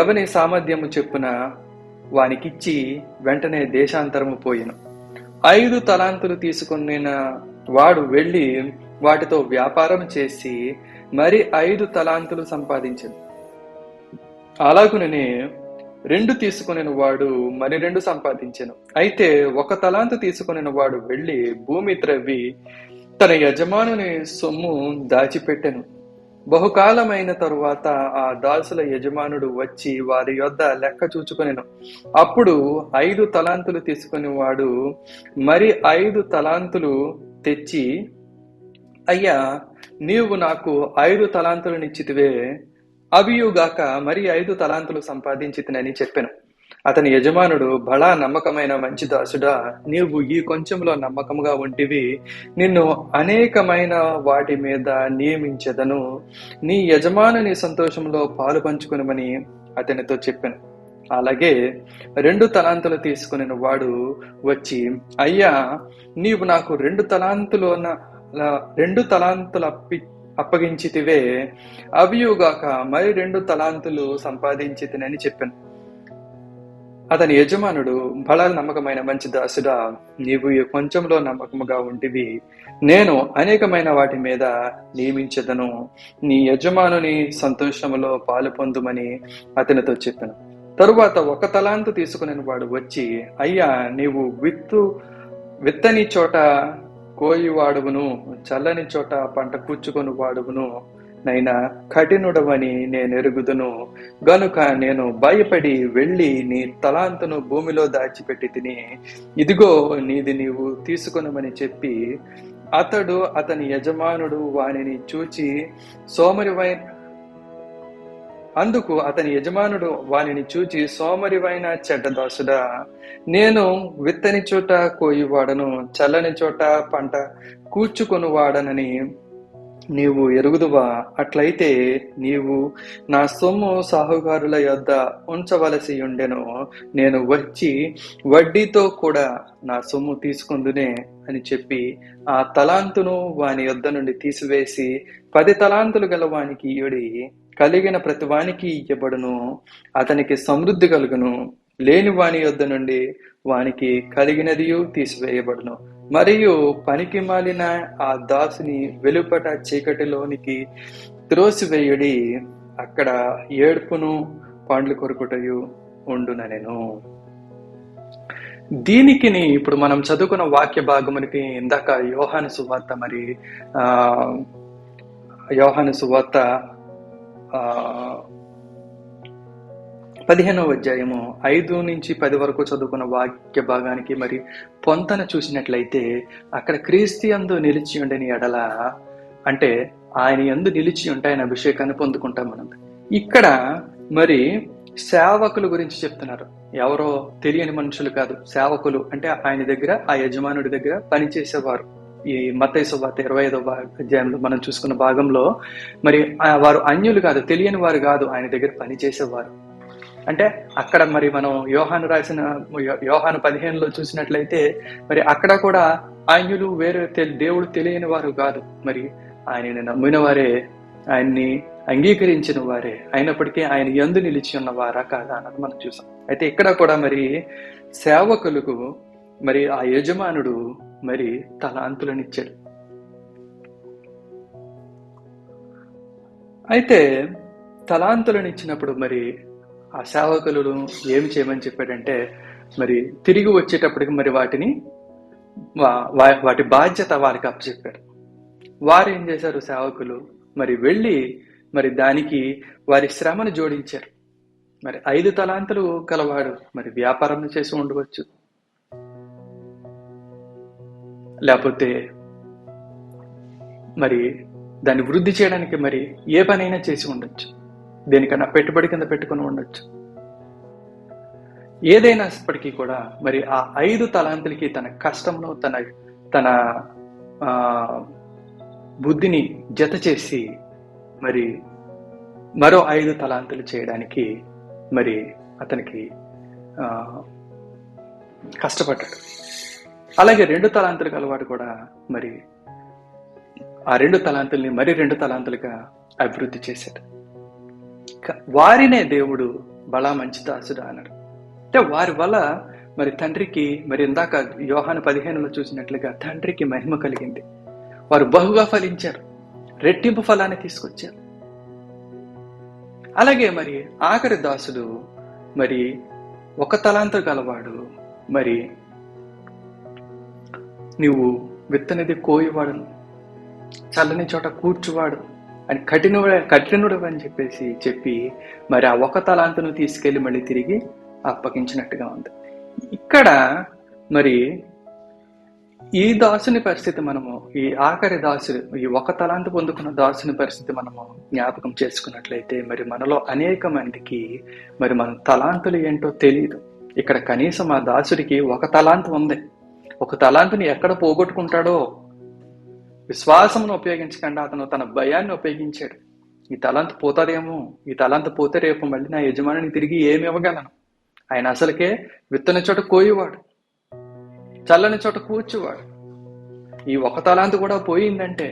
ఎవని సామర్థ్యము చెప్పున వానికిచ్చి వెంటనే దేశాంతరము పోయెను. 5 తలాంతులు తీసుకున్న వాడు వెళ్ళి వాటితో వ్యాపారం చేసి మరి 5 తలాంతులు సంపాదించాడు. అలాగుననే 2 తీసుకుని వాడు మరి 2 సంపాదించాను. అయితే 1 తలాంతు తీసుకుని వాడు వెళ్ళి భూమి త్రవ్వి తన యజమానుని సొమ్ము దాచిపెట్టెను. బహుకాలమైన తరువాత ఆ దాసుల యజమానుడు వచ్చి వారి యొద్ద లెక్క చూచుకొనెను. అప్పుడు 5 తలాంతులు తీసుకుని వాడు మరి 5 తలాంతులు తెచ్చి, అయ్యా, నీవు నాకు 5 తలాంతులనిచ్చితివే, అవియుగాక మరి 5 తలాంతులు సంపాదించితినని చెప్పెను. అతని యజమానుడు, బడా నమ్మకమైన మంచి దాసుడా, నీవు ఈ కొంచెంలో నమ్మకముగా ఉంటివి, నిన్ను అనేకమైన వాటి మీద నియమించెదను, నీ యజమానుని సంతోషంలో పాలు పంచుకొనమని అతనితో చెప్పాను. అలాగే 2 తలాంతులు తీసుకుని వాడు వచ్చి, అయ్యా, నీవు నాకు 2 తలాంతులు అప్పగించితివే, అవియుగాక మరి 2 తలాంతులు సంపాదించితినని చెప్పాను. అతని యజమానుడు, బడా నమ్మకమైన మంచి దాసుడా, నీవు ఈ కొంచెంలో నమ్మకముగా ఉంటివి, నేను అనేకమైన వాటి మీద నియమించదను, నీ యజమానుని సంతోషములో పాలు పొందుమని అతనితో చెప్పాను. తరువాత 1 తలాంతు తీసుకుని వాడు వచ్చి, అయ్యా, నీవు విత్తని చోట కోయివాడువును, చల్లని చోట పంట కూర్చుకొని వాడువును నైనా కఠినుడవని నేను ఎరుగుదును, గనుక నేను భయపడి వెళ్ళి నీ తలాంతును భూమిలో దాచిపెట్టి తిని, ఇదిగో నీది నీవు తీసుకొనమని చెప్పి, అతని యజమానుడు వానిని చూచి సోమరివైన చెడ్డదాసుడా, నేను విత్తని చోట కోయివాడను, చల్లని చోట పంట కూర్చుకొనువాడనని నీవు ఎరుగుదువా? అట్లయితే నీవు నా సొమ్ము సాహుకారుల యొద్ద ఉంచవలసి ఉండెను, నేను వచ్చి వడ్డీతో కూడా నా సొమ్ము తీసుకుందునే అని చెప్పి ఆ తలాంతును వాని యొద్ద నుండి తీసివేసి 10 తలాంతులు గల వానికి ఇయ్యుడి, కలిగిన ప్రతి వానికి ఇయ్యబడును, అతనికి సమృద్ధి కలుగును, లేని వాని యొద్ద నుండి వానికి కలిగినదియు తీసివేయబడును. మరియు పనికి మాలిన ఆ దాసుని వెలుపట చీకటిలోనికి త్రోసివేయుడి, అక్కడ ఏడుపును పండ్లు కొరుకుటయు ఉండుననెను. దీనికిని ఇప్పుడు మనం చదువుకున్న వాక్య భాగమునికి ఇందాక యోహాను సువార్త యోహాను సువార్త 15వ అధ్యాయము 5 నుంచి 10 వరకు చదువుకున్న వాక్య భాగానికి మరి పొంతన చూసినట్లయితే అక్కడ క్రీస్తు యందు నిలిచి ఉండని ఎడల, అంటే ఆయన యందు నిలిచి ఉంటే ఆయన అభిషేకాన్ని పొందుకుంటాం మనం. ఇక్కడ మరి సేవకుల గురించి చెప్తున్నారు. ఎవరో తెలియని మనుషులు కాదు, సేవకులు. అంటే ఆయన దగ్గర, ఆ యజమానుడి దగ్గర పనిచేసేవారు. ఈ మత్తయి సువార్త 25వ అధ్యాయంలో మనం చూసుకున్న భాగంలో మరి వారు అన్యులు కాదు, తెలియని వారు కాదు, ఆయన దగ్గర పనిచేసేవారు. అంటే అక్కడ మరి మనం యోహాను 15లో చూసినట్లయితే మరి అక్కడ కూడా అన్యులు, వేరే దేవుడు తెలియని వారు కాదు, మరి ఆయనని నమ్మిన వారే, ఆయన్ని అంగీకరించిన వారే, అయినప్పటికీ ఆయన యందు నిలిచి ఉన్నవారా కాదా అన్నది మనం చూసాం. అయితే ఇక్కడ కూడా మరి సేవకులకు మరి ఆ యజమానుడు మరి తలాంతులనిచ్చాడు. అయితే తలాంతులనిచ్చినప్పుడు మరి ఆ సేవకులను ఏమి చేయమని చెప్పాడంటే, మరి తిరిగి వచ్చేటప్పటికి మరి వాటి బాధ్యత వారికి అప్పచెప్పారు. వారు ఏం చేశారు? సేవకులు మరి వెళ్ళి మరి దానికి వారి శ్రమను జోడించారు. మరి 5 తలాంతులు కలవాడు మరి వ్యాపారం చేసి ఉండవచ్చు, లేకపోతే మరి దాన్ని వృద్ధి చేయడానికి మరి ఏ పనైనా చేసి ఉండొచ్చు, దేనికన్నా పెట్టుబడి కింద పెట్టుకుని ఉండొచ్చు. ఏదైనప్పటికీ కూడా మరి ఆ 5 తలాంతులకి తన కష్టంలో తన బుద్ధిని జత చేసి మరి మరో 5 తలాంతులు చేయడానికి మరి అతనికి కష్టపడ్డాడు. అలాగే 2 తలాంతులు కలవాడు కూడా మరి ఆ 2 తలాంతుల్ని మరి 2 తలాంతులుగా అభివృద్ధి చేశాడు. వారినే దేవుడు బలా మంచి దాసుడు అన్నాడు. అంటే వారి వల్ల మరి తండ్రికి, మరి ఇందాక యోహాను 15లో చూసినట్లుగా తండ్రికి మహిమ కలిగింది. వారు బహుగా ఫలించారు, రెట్టింపు ఫలాన్ని తీసుకొచ్చారు. అలాగే మరి ఆఖరి దాసుడు మరి 1 తలాంతు గలవాడు, మరి నీవు విత్తనిది కోయివాడును, చల్లని చోట కూర్చువాడు అని కఠినుడు అని చెప్పి మరి ఆ 1 తలాంతును తీసుకెళ్లి మళ్ళీ తిరిగి అప్పగించినట్టుగా ఉంది. ఇక్కడ మరి ఈ దాసుని పరిస్థితి మనము, ఈ ఆఖరి దాసుడు, ఈ 1 తలాంతు పొందుకున్న దాసుని పరిస్థితి మనము జ్ఞాపకం చేసుకున్నట్లయితే మరి మనలో అనేక మందికి మరి మన తలాంతులు ఏంటో తెలియదు. ఇక్కడ కనీసం ఆ దాసుడికి 1 తలాంతు ఉంది. 1 తలాంతుని ఎక్కడ పోగొట్టుకుంటాడో విశ్వాసమును ఉపయోగించకుండా అతను తన భయాన్ని ఉపయోగించాడు. ఈ తలాంతు పోతాదేమో, ఈ తలాంతు పోతే రేపు మళ్ళీ నా యజమానిని తిరిగి ఏమి ఇవ్వగలను? ఆయన అసలుకే విత్తని చోట కోయివాడు, చల్లని చోట కూర్చువాడు. ఈ 1 తలాంతు కూడా పోయిందంటే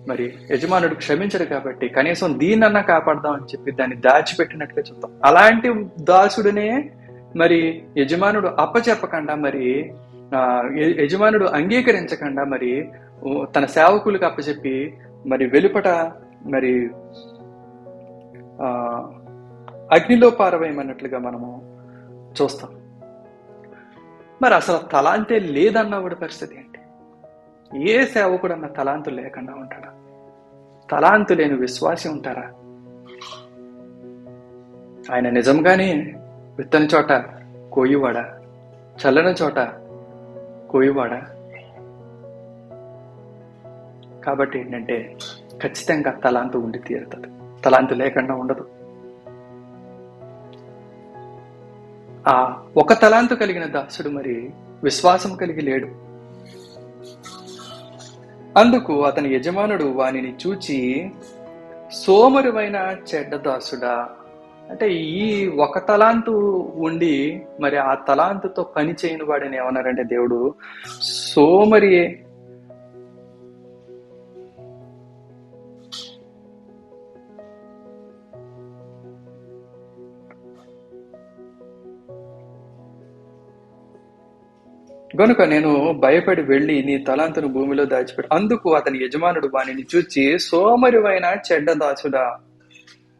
మరి యజమానుడు క్షమించడు. కాబట్టి కనీసం దీన్నన్నా కాపాడదాం అని చెప్పి దాన్ని దాచిపెట్టినట్టుగా చూద్దాం. అలాంటి దాసుడినే మరి యజమానుడు అప్పచెప్పకుండా, మరి యజమానుడు అంగీకరించకుండా మరి తన సేవకులకు అప్పచెప్పి మరి వెలుపట మరి అగ్నిలో పారవేయమన్నట్లుగా మనము చూస్తాం. మరి అసలు తలాంతే లేదన్నవాడి పరిస్థితి ఏంటి? ఏ సేవకుడు అన్న తలాంతు లేకుండా ఉంటాడా? తలాంతు లేని విశ్వాసి ఉంటారా? ఆయన నిజంగానే విత్తని చోట కోయివాడా, చల్లని చోట కోయివాడా? కాబట్టి ఏంటంటే ఖచ్చితంగా తలాంతు ఉండి తీరుతుంది, తలాంతు లేకుండా ఉండదు. ఆ 1 తలాంతు కలిగిన దాసుడు మరి విశ్వాసం కలిగి లేడు. అందుకు అతని యజమానుడు వానిని చూచి, సోమరువైన చెడ్డ దాసుడా, అంటే ఈ 1 తలాంతు ఉండి మరి ఆ తలాంతుతో పని చేయని వాడిని ఏమన్నారంటే దేవుడు సోమరి. గనుక నేను భయపడి వెళ్లి నీ తలాంతును భూమిలో దాచిపెట్టు. అందుకు అతని యజమానుడు వానిని చూచి, సోమరివైన చెడ్డ దాసుడా,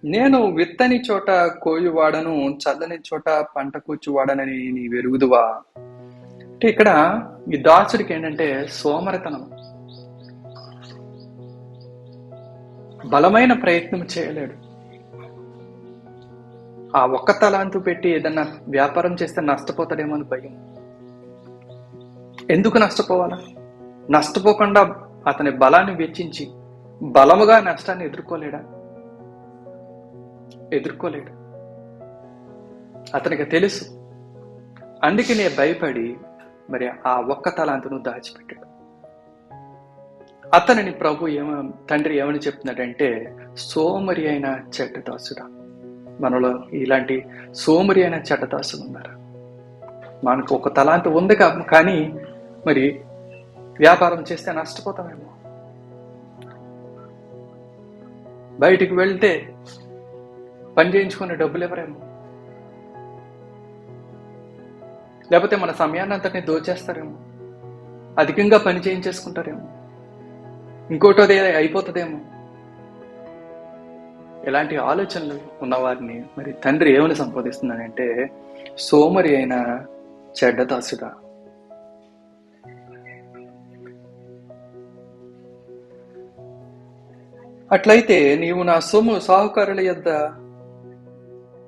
నేను విత్తని చోట కోయువాడను, చల్లని చోట పంట కూర్చువాడనని నీ వెరుగుదువా. అంటే ఇక్కడ ఈ దాసుడికి ఏంటంటే సోమరితనం, బలమైన ప్రయత్నం చేయలేడు. ఆ ఒక్క తలాంతు పెట్టి ఏదన్నా వ్యాపారం చేస్తే నష్టపోతాడేమో అని భయం. ఎందుకు నష్టపోవాలా? నష్టపోకుండా అతని బలాన్ని వెచ్చించి బలముగా నష్టాన్ని ఎదుర్కోలేడు. అతనికి తెలుసు. అందుకనే భయపడి మరి ఆ ఒక్క తలాంతును దాచిపెట్టాడు. అతనిని ప్రభు తండ్రి ఏమని చెప్తున్నాడంటే, సోమరి అయిన చెడ్డ దాసుడా. మనలో ఇలాంటి సోమరి అయిన చెడ్డ దాసులు ఉన్నారు. మనకు ఒక తలాంతు ఉంది కానీ మరి వ్యాపారం చేస్తే నష్టపోతామేమో, బయటికి వెళ్తే పని చేయించుకునే డబ్బులు ఎవరేమో, లేకపోతే మన సమయాన్ని అంతటిని దోచేస్తారేమో, అధికంగా పని చేయించేసుకుంటారేమో, ఇంకోటోదే అయిపోతుందేమో. ఇలాంటి ఆలోచనలు ఉన్నవారిని మరి తండ్రి ఏమని సంబోధిస్తున్నాడంటే, సోమరి అయిన చెడ్డ దాసుడా. అట్లయితే నీవు నా సొమ్ము సాహుకారుల యొద్ద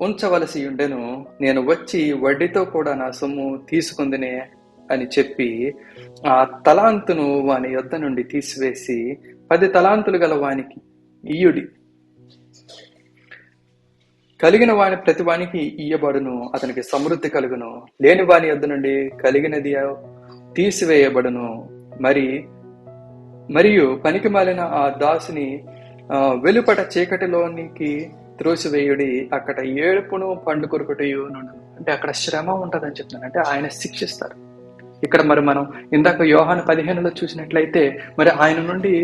ఉంచవలసి ఉండెను, నేను వచ్చి వడ్డీతో కూడా నా సొమ్ము తీసుకుందినే అని చెప్పి ఆ తలాంతును వాని యొద్ద నుండి తీసివేసి 10 తలాంతులు గల వానికి ఇయ్యుడి. కలిగిన వాని ప్రతి వానికి ఇయ్యబడును, అతనికి సమృద్ధి కలుగును. లేని వాని యొద్ద నుండి కలిగినది తీసివేయబడును. మరియు పనికి మాలిన ఆ దాసుని వెలుపట చీకటిలోనికి త్రోసివేయుడి, అక్కడ ఏడుపును పండు కొరుకుటయు నుండు. అంటే అక్కడ శ్రమ ఉంటుందని చెప్తున్నాను. అంటే ఆయన శిక్షిస్తారు. ఇక్కడ మరి మనం ఇందాక యోహాను 15లో చూసినట్లయితే మరి ఆయన నుండి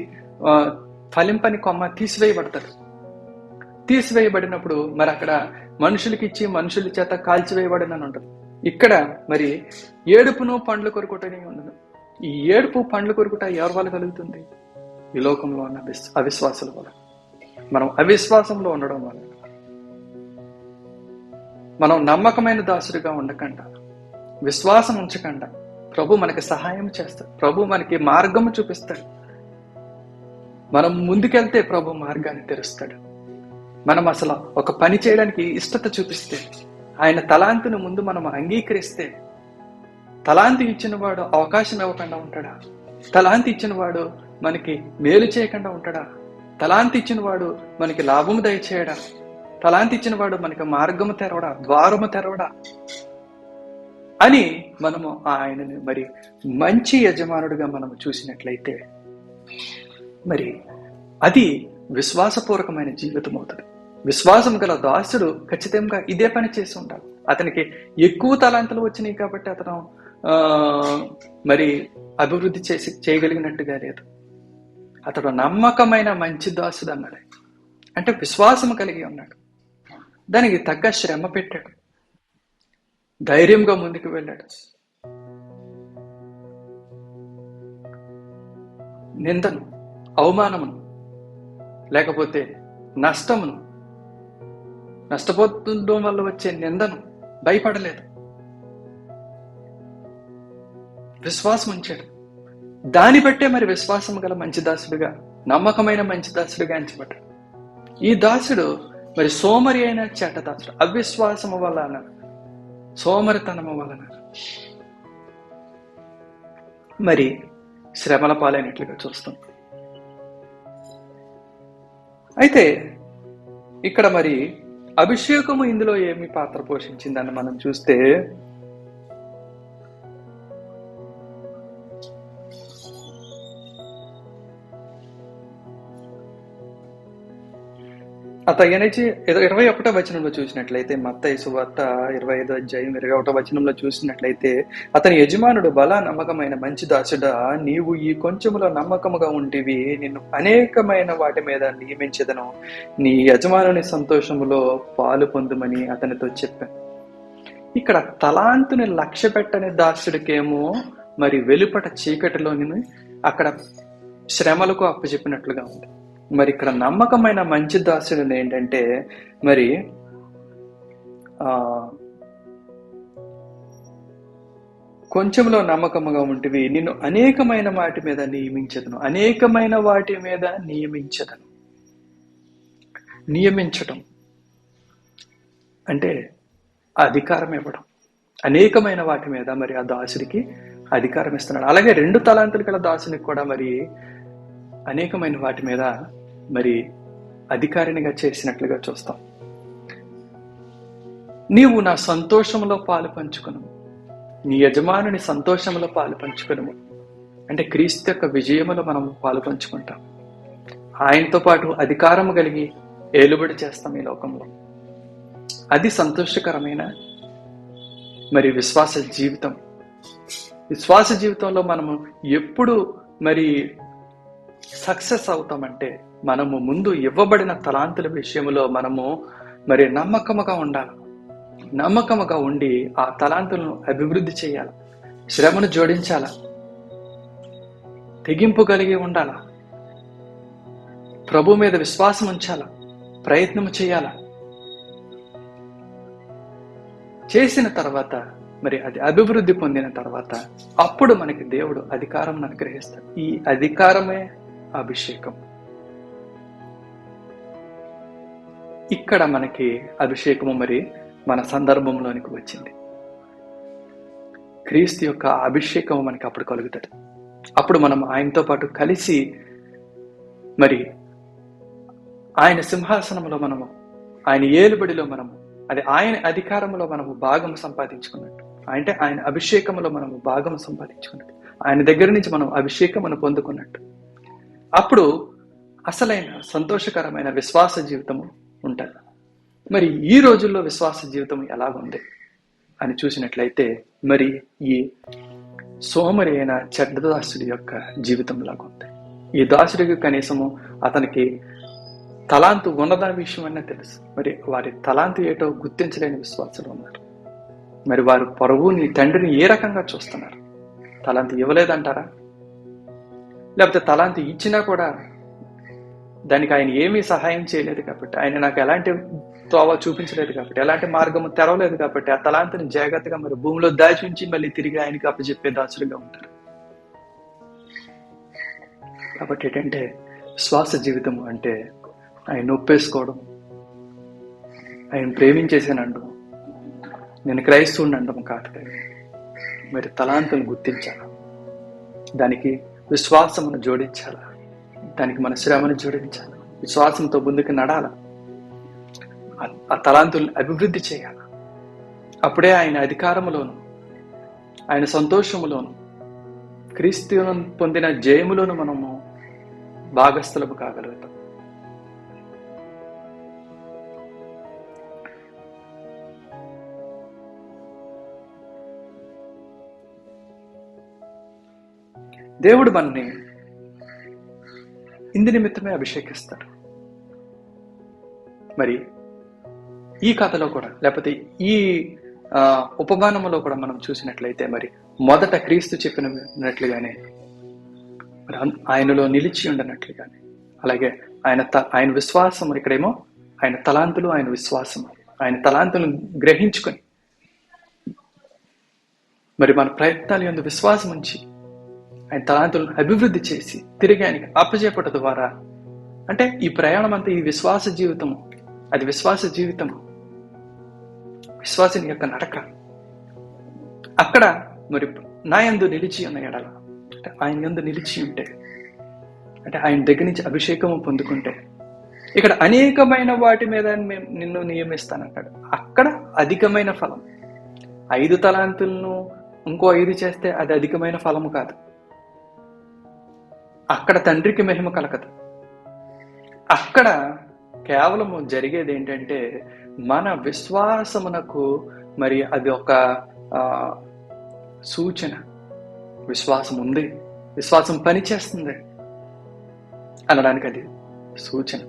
ఫలింపని కొమ్మ తీసివేయబడినప్పుడు మరి అక్కడ మనుషులకి ఇచ్చి మనుషుల చేత కాల్చివేయబడినని ఉంటుంది. ఇక్కడ మరి ఏడుపును పండ్లు కొరుకుటని ఉండదు. ఈ ఏడుపు పండ్లు కొరుకుట ఎవరి వల్ల కలుగుతుంది? ఈ లోకంలో ఉన్న అవిశ్వాసుల వల్ల. మనం అవిశ్వాసంలో ఉండడం వల్ల, మనం నమ్మకమైన దాసుడిగా ఉండకుండా, విశ్వాసం ఉంచకుండా ప్రభు మనకి సహాయం చేస్తాడు. ప్రభు మనకి మార్గము చూపిస్తాడు. మనం ముందుకెళ్తే ప్రభు మార్గాన్ని తెరుస్తాడు. మనం అసలు ఒక పని చేయడానికి ఇష్టత చూపిస్తే, ఆయన తలాంతును ముందు మనం అంగీకరిస్తే, తలాంతి ఇచ్చిన వాడు అవకాశం ఇవ్వకుండా ఉంటాడా? తలాంతి ఇచ్చిన వాడు మనకి మేలు చేయకుండా ఉంటాడా? తలాంతి ఇచ్చిన వాడు మనకి లాభము దయచేయడా? తలాంతి ఇచ్చిన వాడు మనకి మార్గము తెరవడా, ద్వారము తెరవడా అని మనము ఆయనని మరి మంచి యజమానుడిగా మనము చూసినట్లయితే మరి అది విశ్వాసపూర్వకమైన జీవితం అవుతుంది. విశ్వాసం గల దాసుడు ఖచ్చితంగా ఇదే పని చేసి ఉండాలి. అతనికి ఎక్కువ తలాంతులు వచ్చినాయి కాబట్టి అతను మరి అభివృద్ధి చేయగలిగినట్టుగా లేదు. అతడు నమ్మకమైన మంచి దాసుడు అన్నాడు. అంటే విశ్వాసం కలిగి ఉన్నాడు. దానికి తగ్గ శ్రమ పెట్టాడు. ధైర్యంగా ముందుకు వెళ్ళాడు. నిందను, అవమానమును, లేకపోతే నష్టపోతుండడం వల్ల వచ్చే నిందను భయపడలేదు. విశ్వాసం ఉంచాడు. దాన్ని బట్టే మరి విశ్వాసం గల మంచి దాసుడుగా, నమ్మకమైన మంచి దాసుడుగా ఎంచబడ్డాడు. ఈ దాసుడు మరి సోమరి అయిన చెడ్డ దాసుడు. అవిశ్వాసము వలన, సోమరితనము వలన మరి శ్రమల పాలైనట్లుగా చూస్తాం. అయితే ఇక్కడ మరి అభిషేకము ఇందులో ఏమి పాత్ర పోషించిందని మనం చూస్తే, అతని 21వ వచనంలో చూసినట్లయితే, మత్తయి సువార్త 25వ అధ్యాయం 21వ వచనంలో చూసినట్లయితే, అతని యజమానుడు, బలా నమ్మకమైన మంచి దాసుడా, నీవు ఈ కొంచెములో నమ్మకముగా ఉంటివి, నిన్ను అనేకమైన వాటి మీద నియమించదను, నీ యజమానుని సంతోషములో పాలు పొందుమని అతనితో చెప్పాను. ఇక్కడ తలాంతుని లక్ష్య పెట్టని దాసుడికేమో మరి వెలుపట చీకటిలోని అక్కడ శ్రమలకు అప్పచెప్పినట్లుగా ఉంది. మరి ఇక్కడ నమ్మకమైన మంచి దాసుడు ఏంటంటే మరి కొంచెంలో నమ్మకముగా ఉంటివి, నిన్ను అనేకమైన వాటి మీద నియమించదను. అనేకమైన వాటి మీద నియమించదను. నియమించటం అంటే అధికారం ఇవ్వడం. అనేకమైన వాటి మీద మరి ఆ దాసుడికి అధికారం ఇస్తున్నాడు. అలాగే 2 తలాంతులు గల దాసునికి కూడా మరి అనేకమైన వాటి మీద మరి అధికారినిగా చేసినట్లుగా చూస్తాం. నీవు నా సంతోషంలో పాలు పంచుకును, నీ యజమానుని సంతోషంలో పాలు పంచుకును. అంటే క్రీస్తు యొక్క విజయములో మనం పాలు పంచుకుంటాం. ఆయనతో పాటు అధికారము కలిగి ఏలుబడి చేస్తాం ఈ లోకంలో. అది సంతోషకరమైన మరి విశ్వాస జీవితం. విశ్వాస జీవితంలో మనము ఎప్పుడు మరి సక్సెస్ అవుతామంటే మనము ముందు ఇవ్వబడిన తలాంతుల విషయంలో మనము మరి నమ్మకముగా ఉండాలి. నమ్మకముగా ఉండి ఆ తలాంతులను అభివృద్ధి చేయాలి, శ్రమను జోడించాల, తెగింపు కలిగి ఉండాల, ప్రభు మీద విశ్వాసం ఉంచాల, ప్రయత్నం చేయాల. చేసిన తర్వాత మరి అది అభివృద్ధి పొందిన తర్వాత అప్పుడు మనకి దేవుడు అధికారం అనుగ్రహిస్తాడు. ఈ అధికారమే అభిషేకం. ఇక్కడ మనకి అభిషేకము మరి మన సందర్భంలోనికి వచ్చింది. క్రీస్తు యొక్క అభిషేకం మనకి అప్పుడు కలుగుతుంది. అప్పుడు మనం ఆయనతో పాటు కలిసి మరి ఆయన సింహాసనంలో మనము, ఆయన ఏలుబడిలో మనము, అది ఆయన అధికారంలో మనము భాగం సంపాదించుకున్నట్టు, అంటే ఆయన అభిషేకంలో మనము భాగం సంపాదించుకున్నట్టు, ఆయన దగ్గర నుంచి మనం అభిషేకమును పొందుకున్నట్టు అప్పుడు అసలైన సంతోషకరమైన విశ్వాస జీవితము ఉంటుంది. మరి ఈ రోజుల్లో విశ్వాస జీవితం ఎలాగుంది అని చూసినట్లయితే మరి ఈ సోమరి అయిన చెడ్డ దాసుడి యొక్క జీవితం లాగుంది. ఈ దాసుడికి కనీసము అతనికి తలాంతు ఉన్నదాని విషయం అనే తెలుసు. మరి వారి తలాంతు ఏటో గుర్తించలేని విశ్వాసులు ఉన్నారు. మరి వారు ప్రభువుని, తండ్రిని ఏ రకంగా చూస్తున్నారు? తలాంతు ఇవ్వలేదంటారా? లేకపోతే తలాంతు ఇచ్చినా కూడా దానికి ఆయన ఏమీ సహాయం చేయలేదు కాబట్టి, ఆయన నాకు ఎలాంటి తోవ చూపించలేదు కాబట్టి, ఎలాంటి మార్గము తెరవలేదు కాబట్టి ఆ తలాంతుని జాగ్రత్తగా మరి భూమిలో దాచి ఉంచి మళ్ళీ తిరిగి ఆయనకి అప్పచెప్పే దాసులుగా ఉంటారు. కాబట్టి ఏంటంటే విశ్వాస జీవితం అంటే ఆయన ఒప్పేసుకోవడం, ఆయన ప్రేమించేసానండం, నేను క్రైస్తవుని అనడం కాదు. మరి తలాంతులను గుర్తించాలి, దానికి విశ్వాసమును జోడించాల, దానికి మన శ్రమను జోడించాలి, విశ్వాసంతో ముందుకు నడాల, ఆ తలాంతులను అభివృద్ధి చేయాలి. అప్పుడే ఆయన అధికారములోను, ఆయన సంతోషములోను, క్రీస్తును పొందిన జయములోను మనము భాగస్థులము కాగలుగుతాం. దేవుడు మనని ఇందు నిమిత్తమే అభిషేకిస్తాడు. మరి ఈ కథలో కూడా, లేకపోతే ఈ ఉపమానములో కూడా మనం చూసినట్లయితే మరి మొదట క్రీస్తు చెప్పినట్లుగానే మరి ఆయనలో నిలిచి ఉండనట్లుగానే, అలాగే ఆయన విశ్వాసం, ఇక్కడేమో ఆయన తలాంతులు, ఆయన విశ్వాసం, ఆయన తలాంతులను గ్రహించుకొని మరి మన ప్రయత్నాలు యందు విశ్వాసం ఉంచి ఆయన తలాంతులను అభివృద్ధి చేసి తిరిగి ఆయనకి అప్పచెప్పడం ద్వారా, అంటే ఈ ప్రయాణం అంతా ఈ విశ్వాస జీవితము, అది విశ్వాస జీవితము, విశ్వాసుని యొక్క నడక. అక్కడ మరి నా యందు నిలిచి ఉన్న ఎడల, అంటే ఆయన యందు నిలిచి ఉంటే, అంటే ఆయన దగ్గర నుంచి అభిషేకము పొందుకుంటే, ఇక్కడ అనేకమైన వాటి మీద నిన్ను నియమిస్తానంటాడు. అక్కడ అధికమైన ఫలం. 5 తలాంతులను ఇంకో 5 చేస్తే అది అధికమైన ఫలము కాదు. అక్కడ తండ్రికి మహిమ కలగదు. అక్కడ కేవలము జరిగేది ఏంటంటే మన విశ్వాసమునకు మరి అది ఒక సూచన. విశ్వాసం ఉంది, విశ్వాసం పనిచేస్తుంది అనడానికి అది సూచన.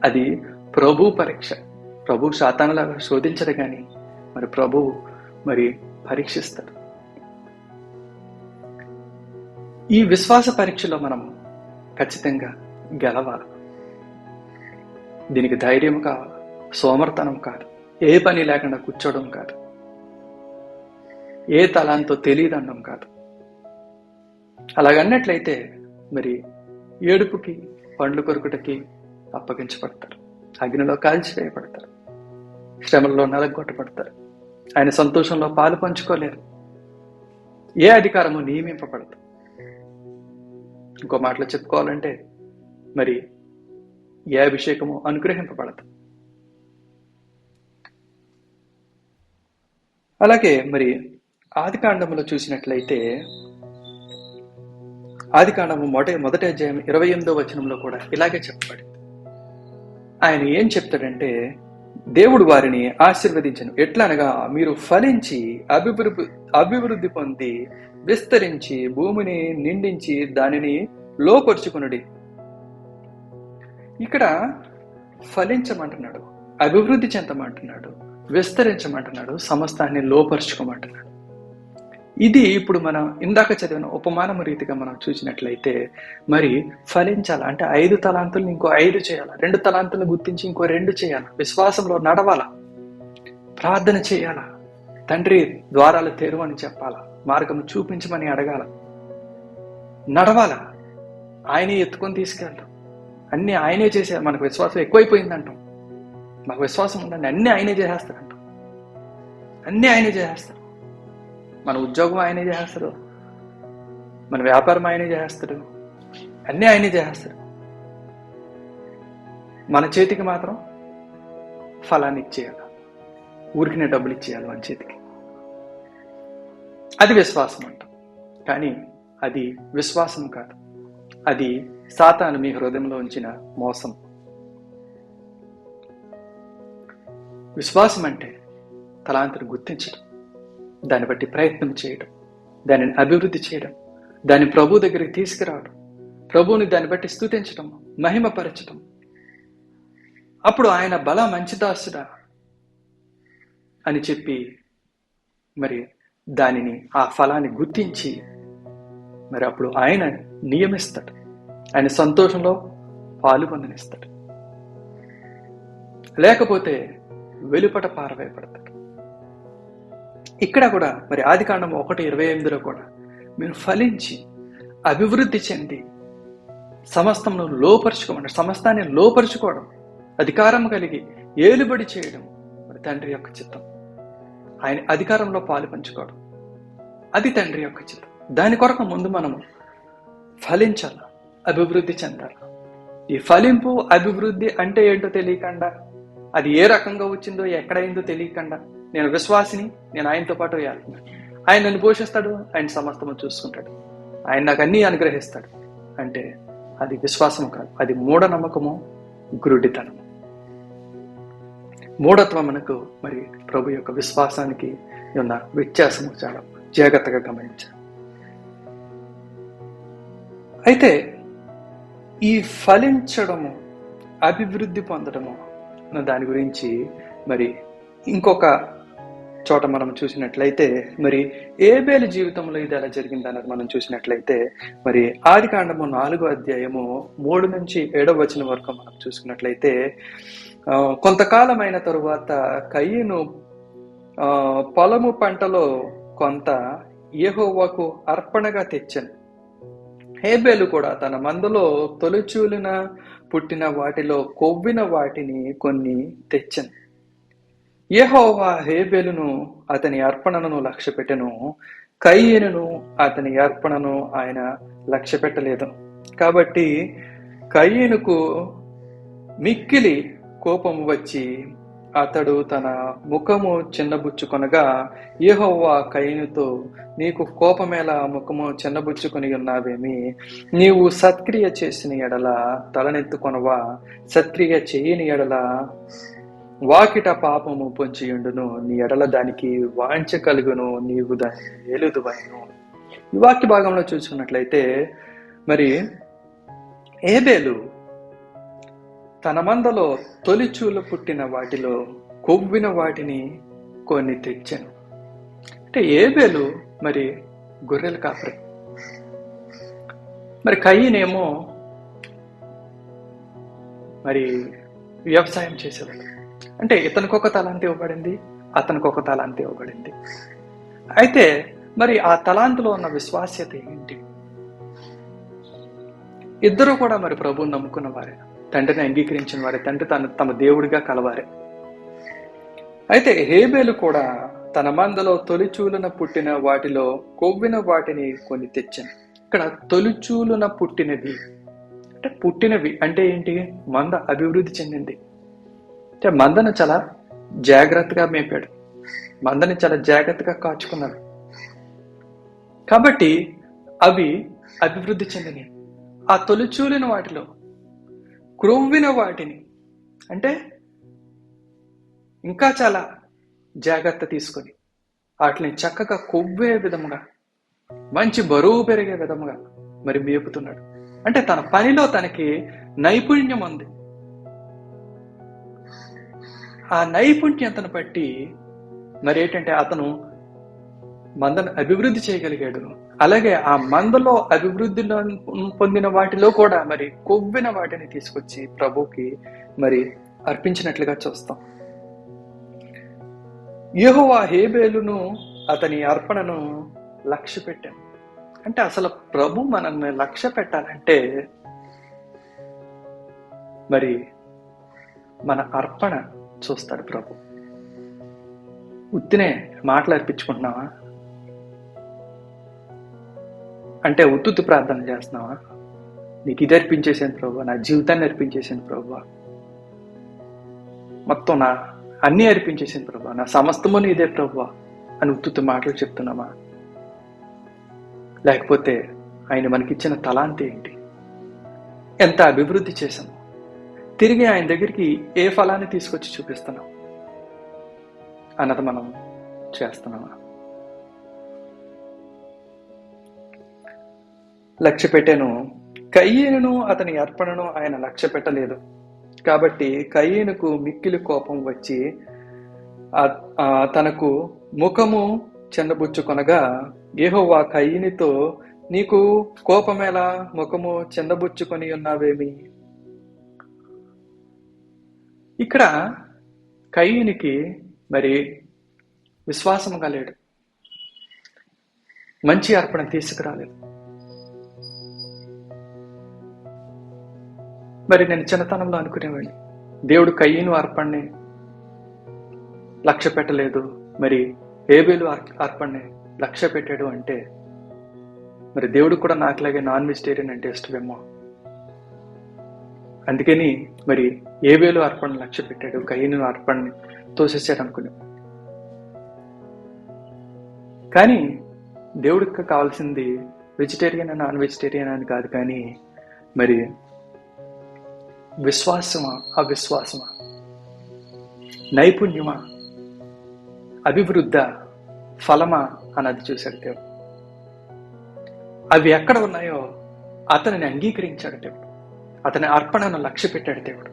అది ప్రభు పరీక్ష. ప్రభు శాతానులాగా శోధించడు కానీ మరి ప్రభువు మరి పరీక్షిస్తాడు. ఈ విశ్వాస పరీక్షలో మనం ఖచ్చితంగా గెలవాలి. దీనికి ధైర్యం కావాలి, సోమర్తనం కాదు, ఏ పని లేకుండా కూర్చోవడం కాదు, ఏ తలాంతో తెలియదండం కాదు. అలాగన్నట్లయితే మరి ఏడుపుకి, పండ్లు కొరుకుటకి అప్పగించబడతారు, అగ్నిలో కాల్చివేయబడతారు, శ్రమల్లో నలగొట్టబడతారు, ఆయన సంతోషంలో పాలు పంచుకోలేరు, ఏ అధికారము నియమింపబడదు. ఇంకో మాటలో చెప్పుకోవాలంటే మరి ఏ అభిషేకము అనుగ్రహింపబడదు. అలాగే మరి ఆదికాండములో చూసినట్లయితే ఆదికాండము మొదటి అధ్యాయం 28వ వచనంలో కూడా ఇలాగే చెప్పబడింది. ఆయన ఏం చెప్తాడంటే, దేవుడు వారిని ఆశీర్వదించను, ఎట్లనగా మీరు ఫలించి అభివృద్ధి పొంది విస్తరించి భూమిని నిండించి దానిని లోపరుచుకునుడి. ఇక్కడ ఫలించమంటున్నాడు, అభివృద్ధి చెందమంటున్నాడు, విస్తరించమంటున్నాడు, సమస్తాన్ని లోపరుచుకోమంటున్నాడు. ఇది ఇప్పుడు మనం ఇందాక చదివిన ఉపమానము రీతిగా మనం చూసినట్లయితే మరి ఫలించాలి అంటే 5 తలాంతులను ఇంకో 5 చేయాలి, 2 తలాంతులను గుర్తించి ఇంకో 2 చేయాలి, విశ్వాసంలో నడవాలా, ప్రార్థన చేయాలా, తండ్రి ద్వారాలు తెరువని చెప్పాలా, మార్గం చూపించమని అడగాల, నడవాలా, ఆయనే ఎత్తుకొని తీసుకెళ్తాం, అన్ని ఆయనే చేసే. మనకు విశ్వాసం ఎక్కువైపోయిందంటాం, మాకు విశ్వాసం ఉందండి, అన్ని ఆయనే చేసేస్తాడంటాం, అన్ని ఆయనే చేసేస్తాడు. మన ఉద్యోగం ఆయనే చేస్తాడు, మన వ్యాపారం ఆయనే చేస్తాడు, అన్నీ ఆయనే చేస్తాడు. మన చేతికి మాత్రం ఫలాన్ని ఇచ్చేయాలి, ఊరికినే డబ్బులు ఇచ్చేయాలి మన చేతికి. అది విశ్వాసం అంటాం. కానీ అది విశ్వాసం కాదు, అది సాతాను మీ హృదయంలో ఉంచిన మోసం. విశ్వాసం అంటే తలాంతును గుర్తించడం, దాన్ని బట్టి ప్రయత్నం చేయడం, దానిని అభివృద్ధి చేయడం, దాన్ని ప్రభు దగ్గరికి తీసుకురావడం, ప్రభువుని దాన్ని బట్టి స్తుతించడం, మహిమపరచడం. అప్పుడు ఆయన బల మంచిదాసుడా అని చెప్పి మరి దానిని, ఆ ఫలాన్ని గుర్తించి మరి అప్పుడు ఆయన నియమిస్తాడు, ఆయన సంతోషంలో పాలుపొందనిస్తాడు. లేకపోతే వెలుపట పారవేయబడతాడు. ఇక్కడ కూడా మరి ఆదికాండం 1:28లో కూడా మీరు ఫలించి అభివృద్ధి చెంది సమస్తమును లోపరుచుకోమంటారు. సమస్తాన్ని లోపరుచుకోవడం, అధికారం కలిగి ఏలుబడి చేయడం మరి తండ్రి యొక్క చిత్తం. ఆయన అధికారంలో పాలు పంచుకోవడం, అది తండ్రి యొక్క చిత్తం. దాని కొరకు ముందు మనము ఫలించాలి, అభివృద్ధి చెందాలి. ఈ ఫలింపు అభివృద్ధి అంటే ఏంటో తెలియకుండా, అది ఏ రకంగా వచ్చిందో ఎక్కడైందో తెలియకుండా, నేను విశ్వాసిని, నేను ఆయనతో పాటు వెళ్తున్నాను, ఆయన నన్ను పోషిస్తాడు, ఆయన సమస్తము చూసుకుంటాడు, ఆయన నాకు అన్నీ అనుగ్రహిస్తాడు అంటే అది విశ్వాసము కాదు, అది మూఢనమ్మకము, గురుడితనము. మూఢత్వమునకు మరి ప్రభు యొక్క విశ్వాసానికి ఉన్న వ్యత్యాసము చాలా జాగ్రత్తగా గమనించాలి. అయితే ఈ ఫలించడము, అభివృద్ధి పొందడము అన్న దాని గురించి మరి ఇంకొక చోట మనం చూసినట్లయితే మరి ఏబేలు జీవితంలో ఇది ఎలా జరిగిందన్నది మనం చూసినట్లయితే మరి ఆదికాండము 4వ అధ్యాయము 3 నుంచి 7వ వచనం వరకు మనం చూసుకున్నట్లయితే, కొంతకాలమైన తరువాత కయీను పొలము పంటలో కొంత యెహోవాకు అర్పణగా తెచ్చాను. హేబేలు కూడా తన మందలో తొలిచూలిన పుట్టిన వాటిలో కొవ్విన వాటిని కొన్ని తెచ్చాను. యెహోవా హేబేలును అతని అర్పణను లక్ష్యపెట్టెను, కయీనును అతని అర్పణను ఆయన లక్ష్యపెట్టలేదు. కాబట్టి కయీనుకు మిక్కిలి కోపము వచ్చి అతడు తన ముఖము చిన్నబుచ్చుకొనగా, యెహోవా కయీనుతో, నీకు కోపమేలా, ముఖము చిన్నబుచ్చుకొని ఉన్నావేమి? నీవు సత్క్రియ చేసిన ఎడల తలనెత్తుకొనవా? సత్క్రియ చేయని ఎడల వాకిట పాపము పొంచియుండును, నీ ఎడల దానికి వాంఛ కలుగును, నీవు దాన్ని ఏలుదువైను. ఈ వాక్య భాగంలో చూసుకున్నట్లయితే మరి ఏబేలు తన మందలో తొలిచూలు పుట్టిన వాటిలో కొవ్విన వాటిని కొన్ని తెచ్చాను. అంటే ఏబేలు మరి గొర్రెల కాపరి, మరి కయీనేమో మరి వ్యవసాయం చేసేవాడు. అంటే ఇతనికి ఒక తలాంతి ఇవ్వబడింది, అతనికి ఒక తలాంతి ఇవ్వబడింది. అయితే మరి ఆ తలాంతులో ఉన్న విశ్వాస్యత ఏంటి? ఇద్దరు కూడా మరి ప్రభువుని నమ్ముకున్న వారే, తండ్రిని అంగీకరించిన వారే, తండ్రి తమ దేవుడిగా కలవారే. అయితే హేబేలు కూడా తన మందలో తొలిచూలున పుట్టిన వాటిలో కొవ్విన వాటిని కొన్ని తెచ్చాను. ఇక్కడ తొలిచూలున పుట్టినవి అంటే పుట్టినవి అంటే ఏంటి? మంద అభివృద్ధి చెందింది. అంటే మందను చాలా జాగ్రత్తగా మేపాడు, మందని చాలా జాగ్రత్తగా కాచుకున్నాడు. కాబట్టి అవి అభివృద్ధి చెందినవి. ఆ తొలిచూలిన వాటిలో క్రొవ్విన వాటిని అంటే ఇంకా చాలా జాగ్రత్త తీసుకొని వాటిని చక్కగా కొవ్వే విధముగా, మంచి బరువు పెరిగే విధముగా మరి మేపుతున్నాడు. అంటే తన పనిలో తనకి నైపుణ్యం ఉంది. ఆ నైపుణ్యతను బట్టి మరి ఏంటంటే అతను మందను అభివృద్ధి చేయగలిగాడు. అలాగే ఆ మందలో అభివృద్ధి పొందిన వాటిలో కూడా మరి కొవ్విన వాటిని తీసుకొచ్చి ప్రభుకి మరి అర్పించినట్లుగా చూస్తాం. యెహోవా హేబేలును అతని అర్పణను లక్ష్య పెట్టాను. అంటే అసలు ప్రభు మనల్ని లక్ష్య పెట్టాలంటే మరి మన అర్పణ చూస్తాడు ప్రభు. ఉత్తినే మాటలు అర్పించుకుంటున్నావా? అంటే ఉత్తుత్తి ప్రార్థన చేస్తున్నావా? నీకు ఇది అర్పించేసాను ప్రభు, నా జీవితాన్ని అర్పించేసాను ప్రభు, మొత్తం నా అన్నీ అర్పించేసాను ప్రభు, నా సమస్తము ఇదే ప్రభు అని ఉత్తుత్తి మాటలు చెప్తున్నామా? లేకపోతే ఆయన మనకిచ్చిన తలాంతి ఏంటి, ఎంత అభివృద్ధి చేశాము, తిరిగి ఆయన దగ్గరికి ఏ ఫలాన్ని తీసుకొచ్చి చూపిస్తున్నాం అన్నది మనం చేస్తున్నామా? లక్ష్య పెట్టాను. కయీనును అతని అర్పణను ఆయన లక్ష్య పెట్టలేదు. కాబట్టి కయీనుకు మిక్కిలి కోపం వచ్చి తనకు ముఖము చెందబుచ్చుకొనగా యెహోవా కయీనుతో, నీకు కోపమేలా, ముఖము చెందబుచ్చుకొని ఉన్నావేమి? ఇక్కడ కయీనుకి మరి విశ్వాసముగా లేడు, మంచి అర్పణ తీసుకురాలేదు. మరి నేను చిన్నతనంలో అనుకునేవాడిని, దేవుడు కయీను అర్పణని లక్ష్య పెట్టలేదు, మరి హేబేలు అర్పణని లక్ష్య పెట్టాడు అంటే మరి దేవుడు కూడా నాకులాగే నాన్ వెజిటేరియన్ అంటే ఇష్టమేమో, అందుకని మరి హేబేలు అర్పణ లక్ష్య పెట్టాడు, కయీను అర్పణని తోసేసాడు అనుకునే. కానీ దేవుడికి కావాల్సింది వెజిటేరియన్ నాన్ వెజిటేరియన్ అని కాదు, కానీ మరి విశ్వాసమా అవిశ్వాసమా, నైపుణ్యమా అభివృద్ధ, ఫలమా అన్నది చూశాడు దేవుడు. అవి ఎక్కడ ఉన్నాయో అతనిని అంగీకరించాడు దేవుడు, అతని అర్పణను లక్ష్య పెట్టాడు దేవుడు.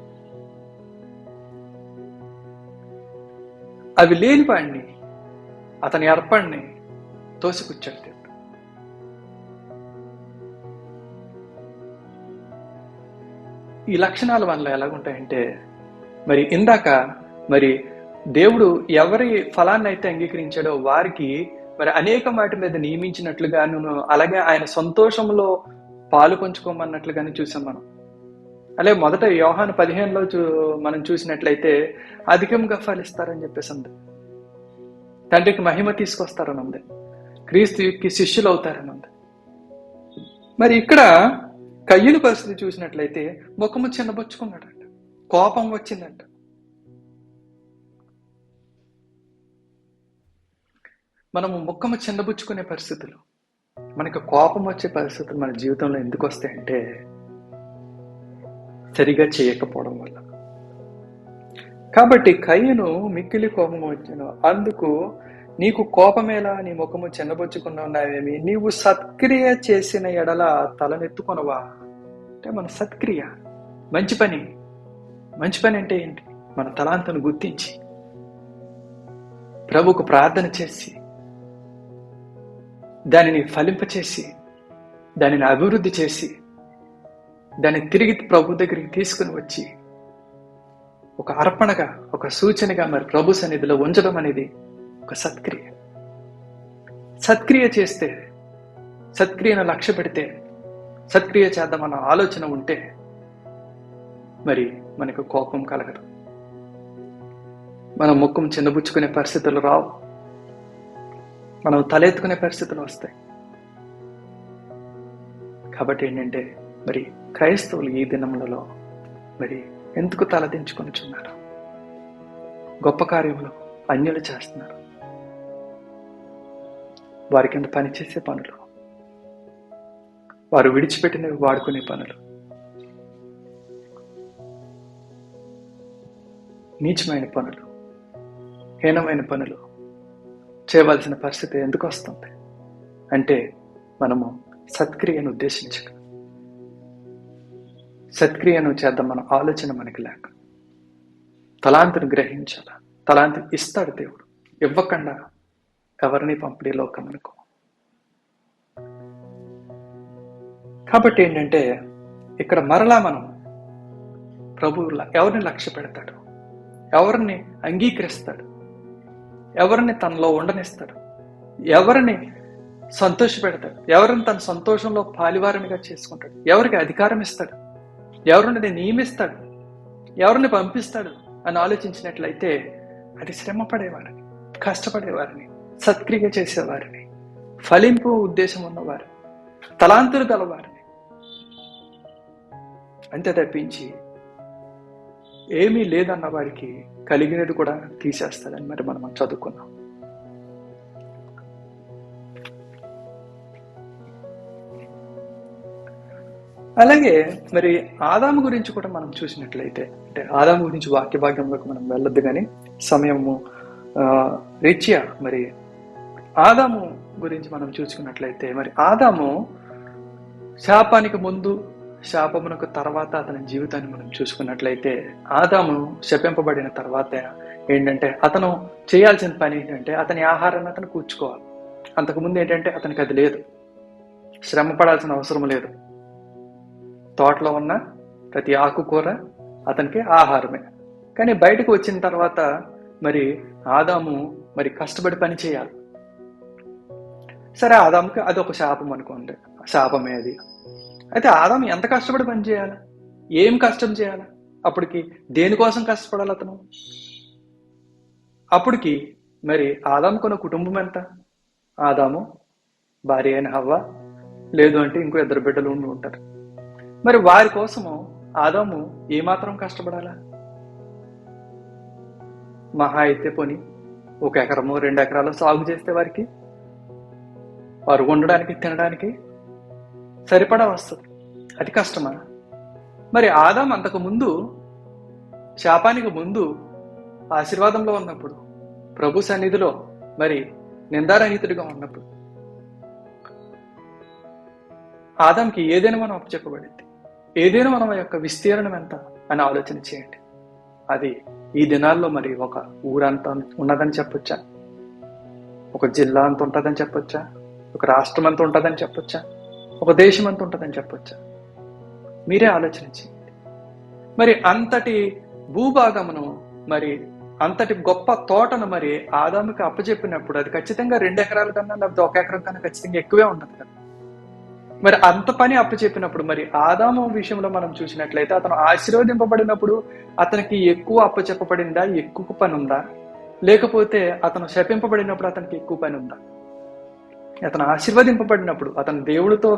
అవి లేని వాడిని, అతని అర్పణని తోసిపుచ్చాడు దేవుడు. ఈ లక్షణాలు మనలో ఎలాగుంటాయంటే, మరి ఇందాక మరి దేవుడు ఎవరి ఫలాన్ని అయితే అంగీకరించాడో వారికి మరి అనేక వాటి మీద నియమించినట్లుగాను, అలాగే ఆయన సంతోషంలో పాలు పంచుకోమన్నట్లుగానే చూసాం మనం. అలాగే మొదట యోహాను 15లో మనం చూసినట్లయితే అధికంగా ఫలిస్తారని చెప్పేసి ఉంది, తండ్రికి మహిమ తీసుకొస్తారని ఉంది, క్రీస్తుకి శిష్యులు అవుతారని ఉంది. మరి ఇక్కడ కయ్యూను పరిస్థితి చూసినట్లయితే ముఖము చిన్నబుచ్చుకున్నాడంట, కోపం వచ్చిందంట. మనము ముఖము చిన్నబుచ్చుకునే పరిస్థితులు, మనకు కోపం వచ్చే పరిస్థితులు మన జీవితంలో ఎందుకు వస్తాయంటే సరిగా చేయకపోవడం వల్ల. కాబట్టి కయ్యూను మిక్కిలి కోపం వచ్చాను, అందుకు నీకు కోపమేలా, నీ ముఖము చిన్నబుచ్చుకున్నావేమి, నీవు సత్క్రియ చేసిన ఎడల తలనెత్తుకొనవా. అంటే మన సత్క్రియ, మంచి పని. మంచి పని అంటే ఏంటి? మన తలాంతను గుర్తించి ప్రభుకు ప్రార్థన చేసి దానిని ఫలింపచేసి దానిని అభివృద్ధి చేసి దాన్ని తిరిగి ప్రభు దగ్గరికి తీసుకుని వచ్చి ఒక అర్పణగా, ఒక సూచనగా మరి ప్రభు సన్నిధిలో ఉంచడం అనేది ఒక సత్క్రియ. సత్క్రియ చేస్తే, సత్క్రియను లక్ష్య పెడితే, సత్క్రియ చేద్దామన్న ఆలోచన ఉంటే మరి మనకు కోపం కలగదు. మనం ముఖం చిన్నబుచ్చుకునే పరిస్థితులు రావు, మనం తలెత్తుకునే పరిస్థితులు వస్తాయి. కాబట్టి ఏంటంటే మరి క్రైస్తవులు ఈ దినములలో మరి ఎందుకు తలదించుకొనిచున్నారు? గొప్ప కార్యములు అన్యులు చేస్తున్నారు. వారి కింద పనిచేసే పనులు, వారు విడిచిపెట్టినవి వాడుకునే పనులు, నీచమైన పనులు, హీనమైన పనులు చేయవలసిన పరిస్థితి ఎందుకు వస్తుంది అంటే మనము సత్క్రియను ఉద్దేశించక, సత్క్రియను చేద్దాం మన ఆలోచన మనకి లేక, తలాంతును గ్రహించాల. తలాంతు ఇస్తాడు దేవుడు, ఇవ్వకుండా ఎవరిని పంపిణీ లోకం అనుకో. కాబట్టి ఏంటంటే ఇక్కడ మరలా మనం ప్రభువు ఎవరిని లక్ష్య పెడతాడు, ఎవరిని అంగీకరిస్తాడు, ఎవరిని తనలో ఉండనిస్తాడు, ఎవరిని సంతోష పెడతాడు, ఎవరిని తన సంతోషంలో పాలివారమిగా చేసుకుంటాడు, ఎవరికి అధికారం ఇస్తాడు, ఎవరిని నియమిస్తాడు, ఎవరిని పంపిస్తాడు అని ఆలోచించినట్లయితే అది శ్రమ పడేవారిని, కష్టపడేవారిని, సత్క్రియ చేసేవారిని, ఫలింపు ఉద్దేశం ఉన్నవారు, తలాంతులు గలవారిని. అంతే తప్పించి ఏమీ లేదన్న వాడికి కలిగినది కూడా తీసేస్తాడని మరి మనం చదువుకున్నాం. అలాగే మరి ఆదాము గురించి కూడా మనం చూసినట్లయితే, అంటే ఆదాము గురించి వాక్య భాగంలోకి మనం వెళ్ళొద్దు కానీ సమయము రీత్యా మరి ఆదాము గురించి మనం చూసుకున్నట్లయితే, మరి ఆదాము శాపానికి ముందు, శాపమునకు తర్వాత అతని జీవితాన్ని మనం చూసుకున్నట్లయితే, ఆదాము శపింపబడిన తర్వాత ఏంటంటే అతను చేయాల్సిన పని ఏంటంటే అతని ఆహారాన్ని అతను కూర్చుకోవాలి. అంతకుముందు ఏంటంటే అతనికి అది లేదు, శ్రమ పడాల్సిన అవసరం లేదు. తోటలో ఉన్న ప్రతి ఆకుకూర అతనికి ఆహారమే. కానీ బయటకు వచ్చిన తర్వాత మరి ఆదాము మరి కష్టపడి పని చేయాలి. సరే, ఆదాముకి అది ఒక శాపం అనుకోండి, శాపమే అది. అయితే ఆదాము ఎంత కష్టపడి పని చేయాలి, ఏం కష్టం చేయాలి, అప్పటికి దేనికోసం కష్టపడాలి అతను? అప్పటికి మరి ఆదాముకున్న కుటుంబం ఎంత? ఆదాము, భార్య అయిన హవ్వ, లేదు అంటే ఇంకో 2 బిడ్డలు ఉండి ఉంటారు. మరి వారి కోసము ఆదాము ఏమాత్రం కష్టపడాలా? మహా అయితే పోని 1 ఎకరమో 2 ఎకరాలు సాగు చేస్తే వారికి వారు ఉండడానికి, తినడానికి సరిపడా వస్తుంది. అది కష్టమా? మరి ఆదాము అంతకు ముందు, శాపానికి ముందు ఆశీర్వాదంలో ఉన్నప్పుడు, ప్రభు సన్నిధిలో మరి నిందారహితుడిగా ఉన్నప్పుడు ఆదాంకి ఏదైనా మనం అప్పచెప్పబడింది, ఏదైనా మనం యొక్క విస్తీర్ణం ఎంత అని ఆలోచన చేయండి. అది ఈ దినాల్లో మరి ఒక ఊరంతా ఉన్నదని చెప్పొచ్చా, ఒక జిల్లా అంత ఉంటుందని చెప్పొచ్చా, ఒక రాష్ట్రం అంత ఉంటుందని చెప్పొచ్చా, ఒక దేశం అంత ఉంటుందని చెప్పొచ్చా? మీరే ఆలోచన చేయండి. మరి అంతటి భూభాగమును, మరి అంతటి గొప్ప తోటను మరి ఆదాముకి అప్పచెప్పినప్పుడు అది ఖచ్చితంగా 2 ఎకరాల కన్నా లేకపోతే 1 ఎకరం కన్నా ఖచ్చితంగా ఎక్కువే ఉంటుంది కదా. మరి అంత పని అప్పచెప్పినప్పుడు మరి ఆదాము విషయంలో మనం చూసినట్లయితే అతను ఆశీర్వదింపబడినప్పుడు అతనికి ఎక్కువ అప్పచెప్పబడిందా, ఎక్కువ పని ఉందా? లేకపోతే అతను శపింపబడినప్పుడు అతనికి ఎక్కువ పని ఉందా? అతను ఆశీర్వదింపబడినప్పుడు, అతను దేవుడితో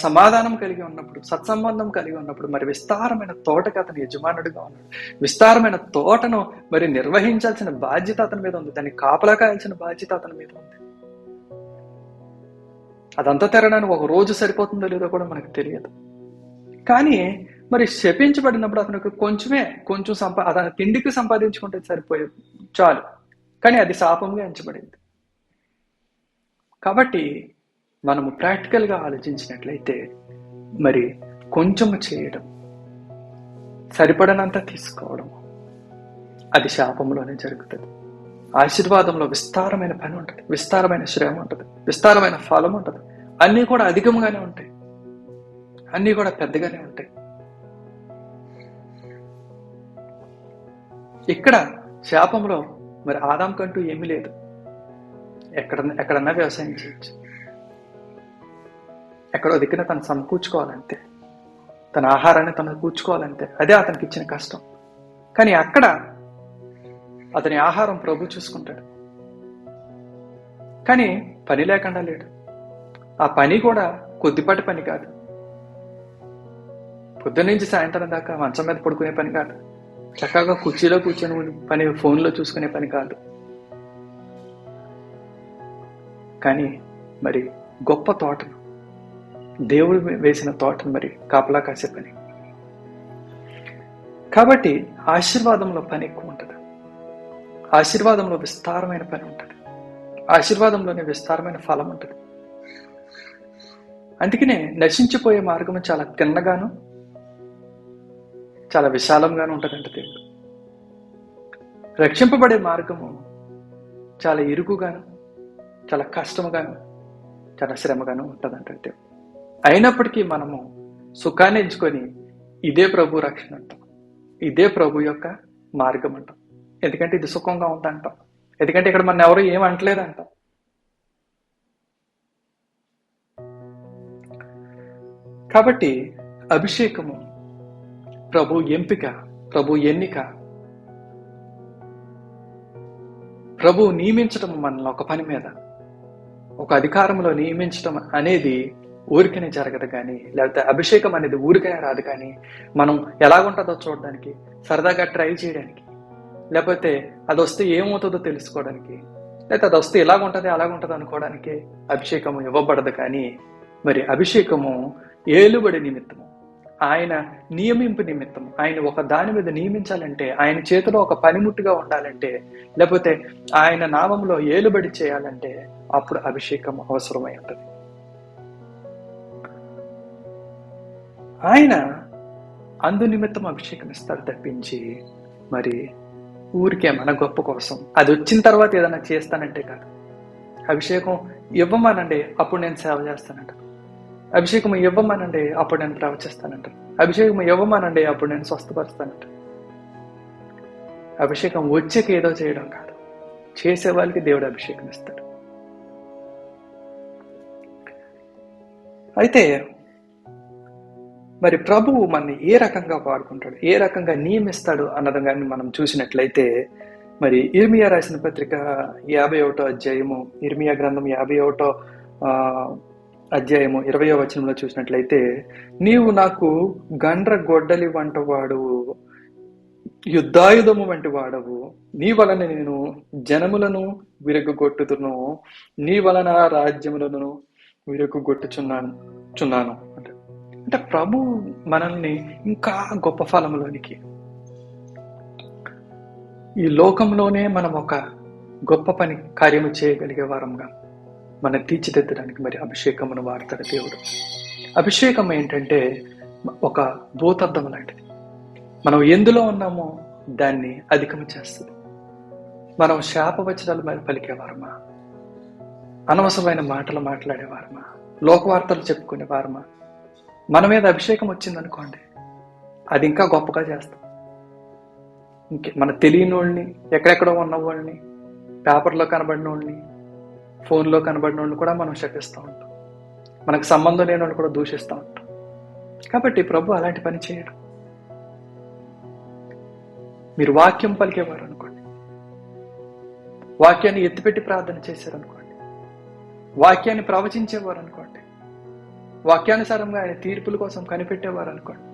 సమాధానం కలిగి ఉన్నప్పుడు, సత్సంబంధం కలిగి ఉన్నప్పుడు మరి విస్తారమైన తోటకి అతను యజమానుడిగా ఉన్నాడు. విస్తారమైన తోటను మరి నిర్వహించాల్సిన బాధ్యత అతని మీద ఉంది, దాన్ని కాపలా కాయాల్సిన బాధ్యత అతని మీద ఉంది. అదంతా తిరగడానికి 1 రోజు సరిపోతుందో లేదో కూడా మనకు తెలియదు. కానీ మరి శపించబడినప్పుడు అతనికి కొంచెం అతని తిండికి సంపాదించుకుంటే సరిపోయేది, చాలు. కానీ అది శాపంగా ఎంచబడింది. కాబట్టి మనము ప్రాక్టికల్గా ఆలోచించినట్లయితే మరి కొంచెము చేయడం, సరిపడనంత తీసుకోవడం, అది శాపంలోనే జరుగుతుంది. ఆశీర్వాదంలో విస్తారమైన పని ఉంటుంది, విస్తారమైన శ్రమ ఉంటుంది, విస్తారమైన ఫలం ఉంటుంది. అన్నీ కూడా అధికంగానే ఉంటాయి, అన్నీ కూడా పెద్దగానే ఉంటాయి. ఇక్కడ శాపంలో మరి ఆదాం కంటూ ఏమీ లేదు. ఎక్కడన్నా వ్యవసాయం చేయొచ్చు, ఎక్కడో దిక్కున తను సమకూర్చుకోవాలంతే, తన ఆహారాన్ని తను కూర్చుకోవాలంతే. అదే అతనికి ఇచ్చిన కష్టం. కానీ అక్కడ అతని ఆహారం ప్రభు చూసుకుంటాడు. కానీ పని లేకుండా లేడు. ఆ పని కూడా కొద్దిపాటి పని కాదు. పొద్దున్న నుంచి సాయంత్రం దాకా మంచం మీద పడుకునే పని కాదు, చక్కగా కుర్చీలో కూర్చొని పని, ఫోన్లో చూసుకునే పని కాదు. కానీ మరి గొప్ప తోటను, దేవుడు వేసిన తోటను మరి కాపలా కాసే పని. కాబట్టి ఆశీర్వాదంలో పని ఎక్కువ ఉంటుంది, ఆశీర్వాదంలో విస్తారమైన పని ఉంటుంది, ఆశీర్వాదంలోనే విస్తారమైన ఫలం ఉంటుంది. అందుకనే నశించిపోయే మార్గము చాలా తిన్నగాను చాలా విశాలంగాను ఉంటుందంట దేవుడు. రక్షింపబడే మార్గము చాలా ఇరుకుగాను చాలా కష్టముగాను చాలా శ్రమగాను ఉంటుందంట దేవుడు. అయినప్పటికీ మనము సుఖాన్ని ఎంచుకొని ఇదే ప్రభు రక్షణ అంటాం, ఇదే ప్రభు యొక్క మార్గం అంటాం. ఎందుకంటే ఇది సుఖంగా ఉందంటాం, ఎందుకంటే ఇక్కడ మన ఎవరు ఏం అంటలేదంటాం. కాబట్టి అభిషేకము ప్రభు ఎంపిక, ప్రభు ఎన్నిక, ప్రభు నియమించటం మనల్ని ఒక పని మీద, ఒక అధికారంలో నియమించటం అనేది ఊరికనే జరగదు. కానీ లేకపోతే అభిషేకం అనేది ఊరికనే రాదు. కానీ మనం ఎలాగుంటుందో చూడడానికి, సరదాగా ట్రై చేయడానికి, లేకపోతే అది వస్తే ఏమవుతుందో తెలుసుకోవడానికి, లేకపోతే అది వస్తే ఎలాగుంటుంది అలాగుంటుంది అనుకోవడానికి అభిషేకము ఇవ్వబడదు. కానీ మరి అభిషేకము ఏలుబడి నిమిత్తము, ఆయన నియమింపు నిమిత్తము, ఆయన ఒక దాని మీద నియమించాలంటే, ఆయన చేతిలో ఒక పనిముట్టుగా ఉండాలంటే, లేకపోతే ఆయన నామంలో ఏలుబడి చేయాలంటే అప్పుడు అభిషేకం అవసరమై ఉంటుంది. ఆయన అందు నిమిత్తం అభిషేకం ఇస్తాడు తప్పించి మరి ఊరికే మన గొప్ప కోసం, అది వచ్చిన తర్వాత ఏదైనా చేస్తానంటే కాదు. అభిషేకం ఇవ్వమానండి, అప్పుడు నేను సేవ చేస్తానంట. అభిషేకం ఇవ్వమానండి, అప్పుడు నేను ప్రవచిస్తానంట. అభిషేకం ఇవ్వమానండి, అప్పుడు నేను స్వస్థపరుస్తానంట. అభిషేకం వచ్చేకి ఏదో చేయడం కాదు, చేసే వాళ్ళకి దేవుడు అభిషేకం ఇస్తాడు. అయితే మరి ప్రభువు మనని ఏ రకంగా వాడుకుంటాడు, ఏ రకంగా నియమిస్తాడు అన్నది కానీ మనం చూసినట్లయితే, మరి ఇర్మియా రాసిన పత్రిక 51వ అధ్యాయము, ఇర్మియా గ్రంథం 51వ అధ్యాయము 20వ వచనంలో చూసినట్లయితే, నీవు నాకు గండ్ర గొడ్డలి వంటి వాడువు, యుద్ధాయుధము వంటి వాడవు, నీ వలన నేను జనములను విరగొట్టుతును, నీ వలన రాజ్యములను విరగొట్టుచున్నాను అంటే ప్రభు మనల్ని ఇంకా గొప్ప ఫలములోనికి, ఈ లోకంలోనే మనం ఒక గొప్ప పని కార్యము చేయగలిగే వారంగా మనం తీర్చిదిద్దడానికి మరి అభిషేకమును వాడతాడు దేవుడు. అభిషేకం ఏంటంటే ఒక భూతద్దం లాంటిది. మనం ఎందులో ఉన్నామో దాన్ని అధికము చేస్తుంది. మనం శాపవచనాలు మరి పలికేవారమా, అనవసరమైన మాటలు మాట్లాడేవారమా, లోకవార్తలు చెప్పుకునేవారమా, మన మీద అభిషేకం వచ్చిందనుకోండి, అది ఇంకా గొప్పగా చేస్తాం. మన తెలియని వాళ్ళని, ఎక్కడెక్కడో ఉన్న వాళ్ళని, పేపర్లో కనబడిన వాళ్ళని, ఫోన్లో కనబడిన వాళ్ళని కూడా మనం శపిస్తూ ఉంటాం. మనకు సంబంధం లేని వాళ్ళు కూడా దూషిస్తూ ఉంటాం. కాబట్టి ప్రభు అలాంటి పని చేయడు. మీరు వాక్యం పలికేవారు అనుకోండి, వాక్యాన్ని ఎత్తిపెట్టి ప్రార్థన చేశారనుకోండి, వాక్యాన్ని ప్రవచించేవారు అనుకోండి, వాక్యానుసారంగా ఆయన తీర్పుల కోసం కనిపెట్టేవారు అనుకోండి,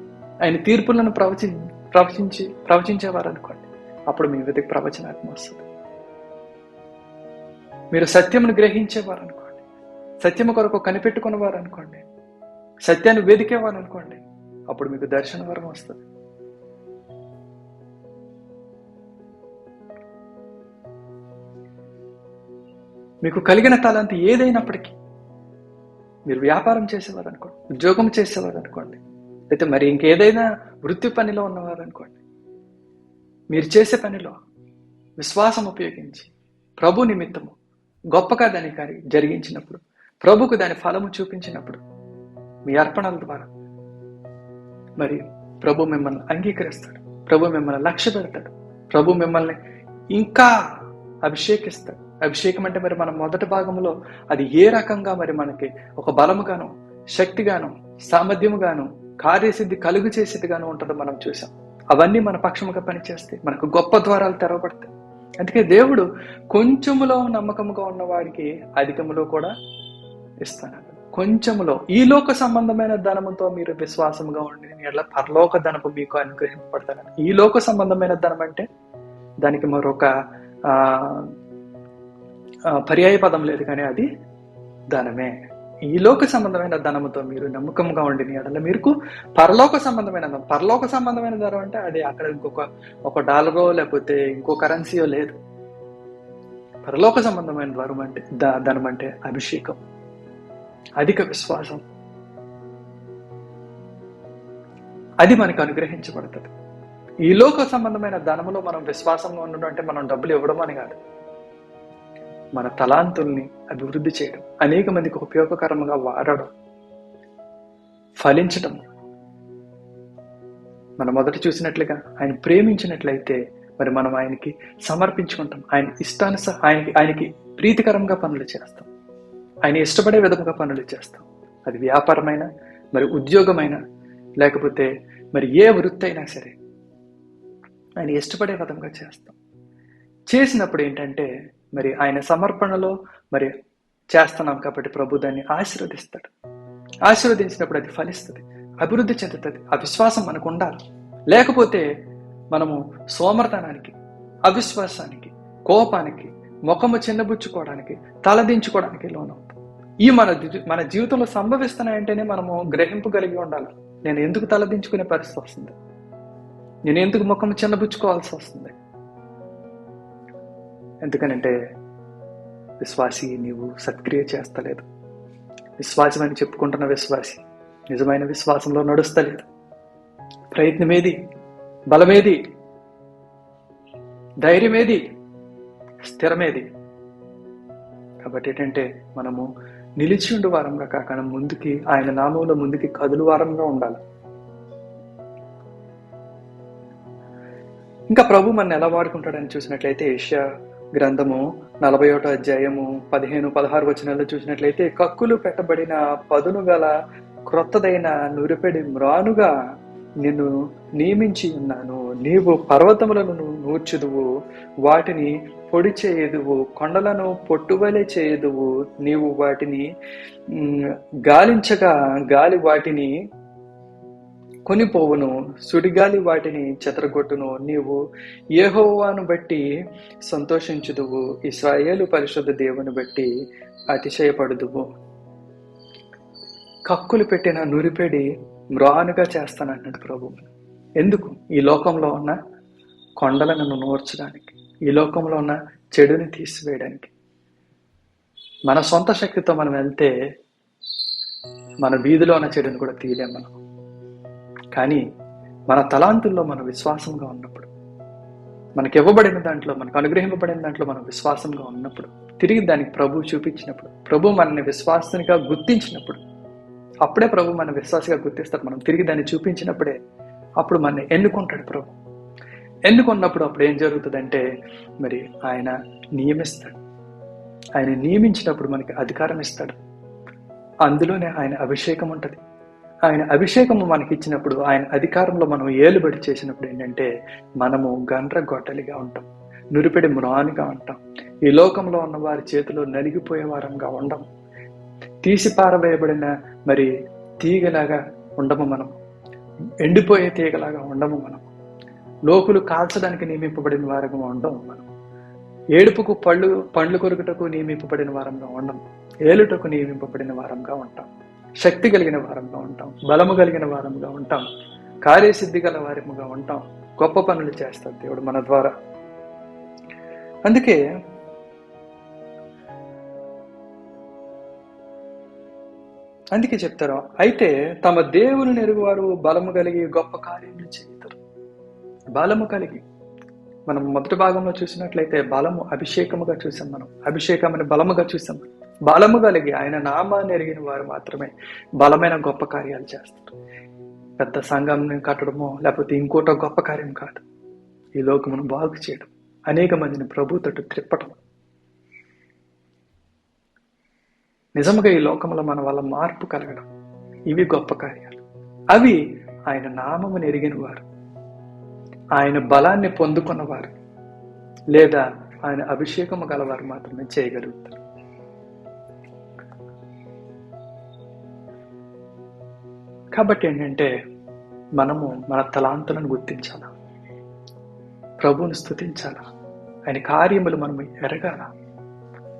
ఆయన తీర్పులను ప్రవచించేవారు అనుకోండి, అప్పుడు మీ వెతికి ప్రవచనాత్మ వస్తుంది. మీరు సత్యమును గ్రహించేవారు అనుకోండి, సత్యము కొరకు కనిపెట్టుకునేవారు అనుకోండి, సత్యాన్ని వెదికేవారు అనుకోండి, అప్పుడు మీకు దర్శన వరం వస్తుంది. మీకు కలిగిన తలాంతి ఏదైనప్పటికీ, మీరు వ్యాపారం చేసేవారు అనుకోండి, ఉద్యోగం చేసేవారు అనుకోండి, అయితే మరి ఇంకేదైనా వృత్తి పనిలో ఉన్నవారు అనుకోండి, మీరు చేసే పనిలో విశ్వాసం ఉపయోగించి ప్రభు నిమిత్తము గొప్పగా దాన్ని జరిగించినప్పుడు, ప్రభుకు దాని ఫలము చూపించినప్పుడు మీ అర్పణల ద్వారా మరి ప్రభు మిమ్మల్ని అంగీకరిస్తాడు, ప్రభు మిమ్మల్ని లక్ష్య పెడతాడు, ప్రభు మిమ్మల్ని ఇంకా అభిషేకిస్తాడు. అభిషేకం అంటే మరి మన మొదటి భాగంలో అది ఏ రకంగా మరి మనకి ఒక బలముగాను, శక్తిగాను, సామర్థ్యముగాను, కార్యసిద్ధి కలుగు చేసేదిగాను ఉంటుందో మనం చూసాం. అవన్నీ మన పక్షముగా పనిచేస్తే మనకు గొప్ప ద్వారాలు తెరవబడతాయి. అందుకే దేవుడు కొంచెములో నమ్మకముగా ఉన్నవాడికి అధికములో కూడా ఇస్తాను. కొంచెములో ఈ లోక సంబంధమైన ధనముతో మీరు విశ్వాసముగా ఉండి ఎట్లా పరలోక ధనము మీకు అనుగ్రహింపబడతాను. ఈ లోక సంబంధమైన ధనం అంటే దానికి మరొక పర్యాయ పదం లేదు, కానీ అది ధనమే. ఈ లోక సంబంధమైన ధనముతో మీరు నమ్మకంగా ఉండిన ఎడల మీకు పరలోక సంబంధమైన ధనం. పరలోక సంబంధమైన ధనం అంటే అది అక్కడ ఒక డాలరో లేకపోతే ఇంకో కరెన్సీయో లేదు. పరలోక సంబంధమైన ధనం అంటే అభిషేకం, అధిక విశ్వాసం, అది మనకు అనుగ్రహించబడుతుంది. ఈ లోక సంబంధమైన ధనములో మనం విశ్వాసంగా ఉండడం అంటే మనం డబ్బులు ఇవ్వడం అని కాదు, మన తలాంతుల్ని అభివృద్ధి చేయడం, అనేక మందికి ఉపయోగకరంగా వాడడం, ఫలించడం. మనం మొదట చూసినట్లుగా ఆయన ప్రేమించినట్లయితే మరి మనం ఆయనకి సమర్పించుకుంటాం, ఆయనకి ప్రీతికరంగా పనులు చేస్తాం, ఆయన ఇష్టపడే విధంగా పనులు చేస్తాం. అది వ్యాపారమైన, మరి ఉద్యోగమైన, లేకపోతే మరి ఏ వృత్తి అయినా సరే ఆయన ఇష్టపడే విధంగా చేస్తాం. చేసినప్పుడు ఏంటంటే మరి ఆయన సమర్పణలో మరి చేస్తున్నాం కాబట్టి ప్రభు దాన్ని ఆశీర్వదిస్తాడు. ఆశీర్వదించినప్పుడు అది ఫలిస్తుంది, అభివృద్ధి చెందుతుంది. ఆ విశ్వాసం మనకు ఉండాలి. లేకపోతే మనము సోమర్తనానికి, అవిశ్వాసానికి, కోపానికి, ముఖము చిన్నబుచ్చుకోవడానికి, తలదించుకోవడానికి లోనవుతాం. ఈ మన జీవితంలో సంభవిస్తున్నాయంటేనే మనము గ్రహింపు కలిగి ఉండాలి. నేను ఎందుకు తలదించుకునే పరిస్థితి వస్తుంది, నేను ఎందుకు ముఖము చిన్నబుచ్చుకోవాల్సి వస్తుంది? ఎందుకనంటే విశ్వాసి నీవు సత్క్రియ చేస్తలేదు. విశ్వాసం అని చెప్పుకుంటున్న విశ్వాసి నిజమైన విశ్వాసంలో నడుస్తలేదు. ప్రయత్నమేది, బలమేది, ధైర్యమేది, స్థిరమేది? కాబట్టి ఏంటంటే మనము నిలిచి ఉండు వారంగా కాకుండా ముందుకి, ఆయన నామంలో ముందుకి కదులు వారంగా ఉండాలి. ఇంకా ప్రభు మన ఎలా వాడుకుంటాడని చూసినట్లయితే యెషయా గ్రంథము 41వ అధ్యాయము 15-16 వచనాల్లో చూసినట్లయితే, కక్కులు పెట్టబడిన పదును గల క్రొత్తదైన నురిపెడి మ్రానుగా నిన్ను నియమించి ఉన్నాను. నీవు పర్వతములను నూర్చుదువు, వాటిని పొడి చేయుదువు, కొండలను పొట్టువలే చేయుదువు. నీవు వాటిని గాలించగా గాలి వాటిని కొనిపోవును, సుడిగాలి వాటిని చెదరగొట్టును. నీవు యెహోవాను బట్టి సంతోషించుదువు, ఇశ్రాయేలు పరిశుద్ధ దేవుని బట్టి అతిశయపడుదువు. కక్కులు పెట్టిన నురిపెడి మ్రానుగా చేస్తానన్నాడు ప్రభు. ఎందుకు? ఈ లోకంలో ఉన్న కొండలను నూర్చడానికి, ఈ లోకంలో ఉన్న చెడుని తీసివేయడానికి. మన సొంత శక్తితో మనం వెళ్తే మన వీధిలో ఉన్న చెడుని కూడా తీయలేం మనం. కానీ మన తలాంతుల్లో మనం విశ్వాసంగా ఉన్నప్పుడు, మనకి ఇవ్వబడిన దాంట్లో, మనకు అనుగ్రహింపబడిన దాంట్లో మనం విశ్వాసంగా ఉన్నప్పుడు, తిరిగి దానికి ప్రభు చూపించినప్పుడు, ప్రభు మనల్ని విశ్వాసనిగా గుర్తించినప్పుడు, అప్పుడే ప్రభు మన విశ్వాసగా గుర్తిస్తాడు. మనం తిరిగి దాన్ని చూపించినప్పుడే అప్పుడు మనల్ని ఎన్నుకుంటాడు ప్రభు. ఎన్నుకున్నప్పుడు అప్పుడు ఏం జరుగుతుందంటే మరి ఆయన నియమిస్తాడు. ఆయన నియమించినప్పుడు మనకి అధికారం ఇస్తాడు. అందులోనే ఆయన అభిషేకం ఉంటుంది. ఆయన అభిషేకము మనకి ఇచ్చినప్పుడు, ఆయన అధికారంలో మనం ఏలుబడి చేసినప్పుడు ఏంటంటే మనము గొడ్డలిగా ఉంటాం, నురిపెడి మ్రానుగా ఉంటాం. ఈ లోకంలో ఉన్న వారి చేతిలో నలిగిపోయే వారంగా ఉండం, తీసి పారవేయబడిన మరి తీగలాగా ఉండము మనం, ఎండిపోయే తీగలాగా ఉండము మనం, లోకులు కాల్చడానికి నియమింపబడిన వారంగా ఉండము మనం, ఏడుపుకు పండ్లు కొరుకుటకు నియమింపబడిన వారంగా ఉండం, ఏలుటకు నియమింపబడిన వారంగా ఉంటాం, శక్తి కలిగిన వారంగా ఉంటాం, బలము కలిగిన వారంగా ఉంటాం, కార్యసిద్ధి గల వారముగా ఉంటాం. గొప్ప పనులు చేస్తాడు దేవుడు మన ద్వారా. అందుకే చెప్తారు, అయితే తమ దేవుని ఎరుగువారు బలము కలిగి గొప్ప కార్యములు చేయుతారు. బలము కలిగి, మనం మొదటి భాగంలో చూసినట్లయితే బలము అభిషేకముగా చూసాం, మనం అభిషేకం అని బలముగా చూసాం. బలము కలిగి ఆయన నామాన్ని ఎరిగిన వారు మాత్రమే బలమైన గొప్ప కార్యాలు చేస్తారు. పెద్ద సంఘంని కట్టడమో లేకపోతే ఇంకోటో గొప్ప కార్యం కాదు. ఈ లోకమును బాగు చేయడం, అనేక మందిని ప్రభు తట్టు త్రిప్పటం. నిజముగా ఈ లోకంలో మన వల్ల మార్పు కలగడం, ఇవి గొప్ప కార్యాలు. అవి ఆయన నామమును ఎరిగిన వారు, ఆయన బలాన్ని పొందుకున్నవారు, లేదా ఆయన అభిషేకము గలవారు మాత్రమే చేయగలుగుతారు. కాబట్టి ఏంటంటే మనము మన తలాంతులను గుర్తించాలా, ప్రభువుని స్తుతించాలా, ఆయన కార్యములు మనం ఎరగాల,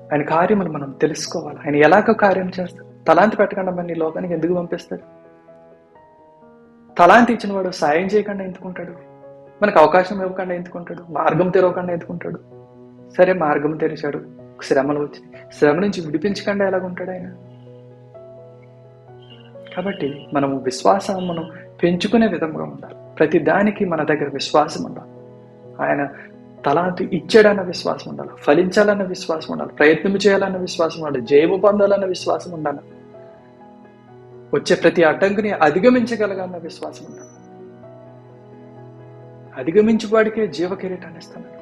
ఆయన కార్యములు మనం తెలుసుకోవాలి. ఆయన ఎలాగ కార్యం చేస్తాడు? తలాంతి పెట్టకుండా మన ఈ లోకానికి ఎందుకు పంపిస్తాడు? తలాంతి ఇచ్చిన వాడు సాయం చేయకుండా ఎందుకుంటాడు? మనకు అవకాశం ఇవ్వకుండా ఎందుకుంటాడు? మార్గం తెరవకుండా ఎందుకుంటాడు? సరే, మార్గం తెరిచాడు, శ్రమలు వచ్చి శ్రమ నుంచి విడిపించకుండా ఎలాగుంటాడు ఆయన? కాబట్టి మనము విశ్వాసం మనం పెంచుకునే విధంగా ఉండాలి. ప్రతి దానికి మన దగ్గర విశ్వాసం ఉండాలి. ఆయన తలాంతి ఇచ్చాడన్న విశ్వాసం ఉండాలి, ఫలించాలన్న విశ్వాసం ఉండాలి, ప్రయత్నం చేయాలన్న విశ్వాసం ఉండాలి, జయము పొందాలన్న విశ్వాసం ఉండాలి, వచ్చే ప్రతి అడ్డంకిని అధిగమించగలగన్న విశ్వాసం ఉండాలి. అధిగమించువాడికే జీవ కిరీటాన్ని ఇస్తున్నాడు,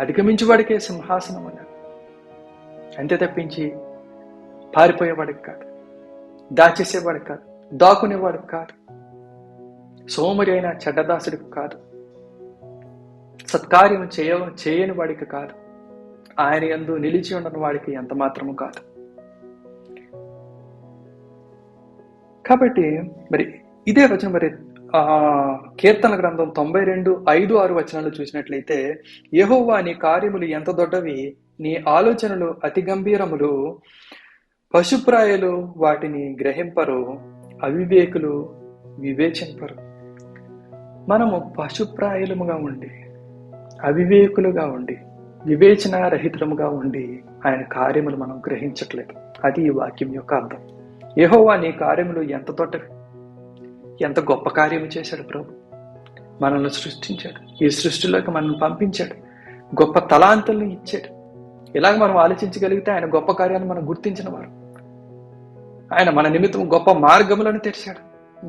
అధిగమించువాడికే సింహాసనం అన్నాడు. అంతే తప్పించి పారిపోయేవాడికి కాదు, దాచేసేవాడికి కాదు, దాక్కునేవాడికి కాదు, సోమరి అయిన చెడ్డదాసుడికి కాదు, సత్కార్యం చేయని వాడికి కాదు, ఆయన యందు నిలిచి ఉండని వాడికి ఎంత మాత్రము కాదు. కాబట్టి మరి ఇదే వచనం మరి కీర్తన గ్రంథం 92:5-6 వచనాలు చూసినట్లయితే, యెహోవా నీ కార్యములు ఎంత దొడ్డవి, నీ ఆలోచనలు అతి గంభీరములు, పశుప్రాయులు వాటిని గ్రహింపరు, అవివేకులు వివేచింపరు. మనము పశుప్రాయులముగా ఉండి, అవివేకులుగా ఉండి, వివేచన రహితముగా ఉండి ఆయన కార్యములు మనం గ్రహించట్లేదు. అది ఈ వాక్యం యొక్క అర్థం. యెహోవా నీ కార్యములు ఎంత దొడ్డవి, ఎంత గొప్ప కార్యము చేశాడు ప్రభు. మనల్ని సృష్టించాడు, ఈ సృష్టిలోకి మనల్ని పంపించాడు, గొప్ప తలాంతుల్ని ఇచ్చాడు. ఇలాగ మనం ఆలోచించగలిగితే ఆయన గొప్ప కార్యాలను మనం గుర్తించిన వారు. ఆయన మన నిమిత్తం గొప్ప మార్గములను తెరిచాడు,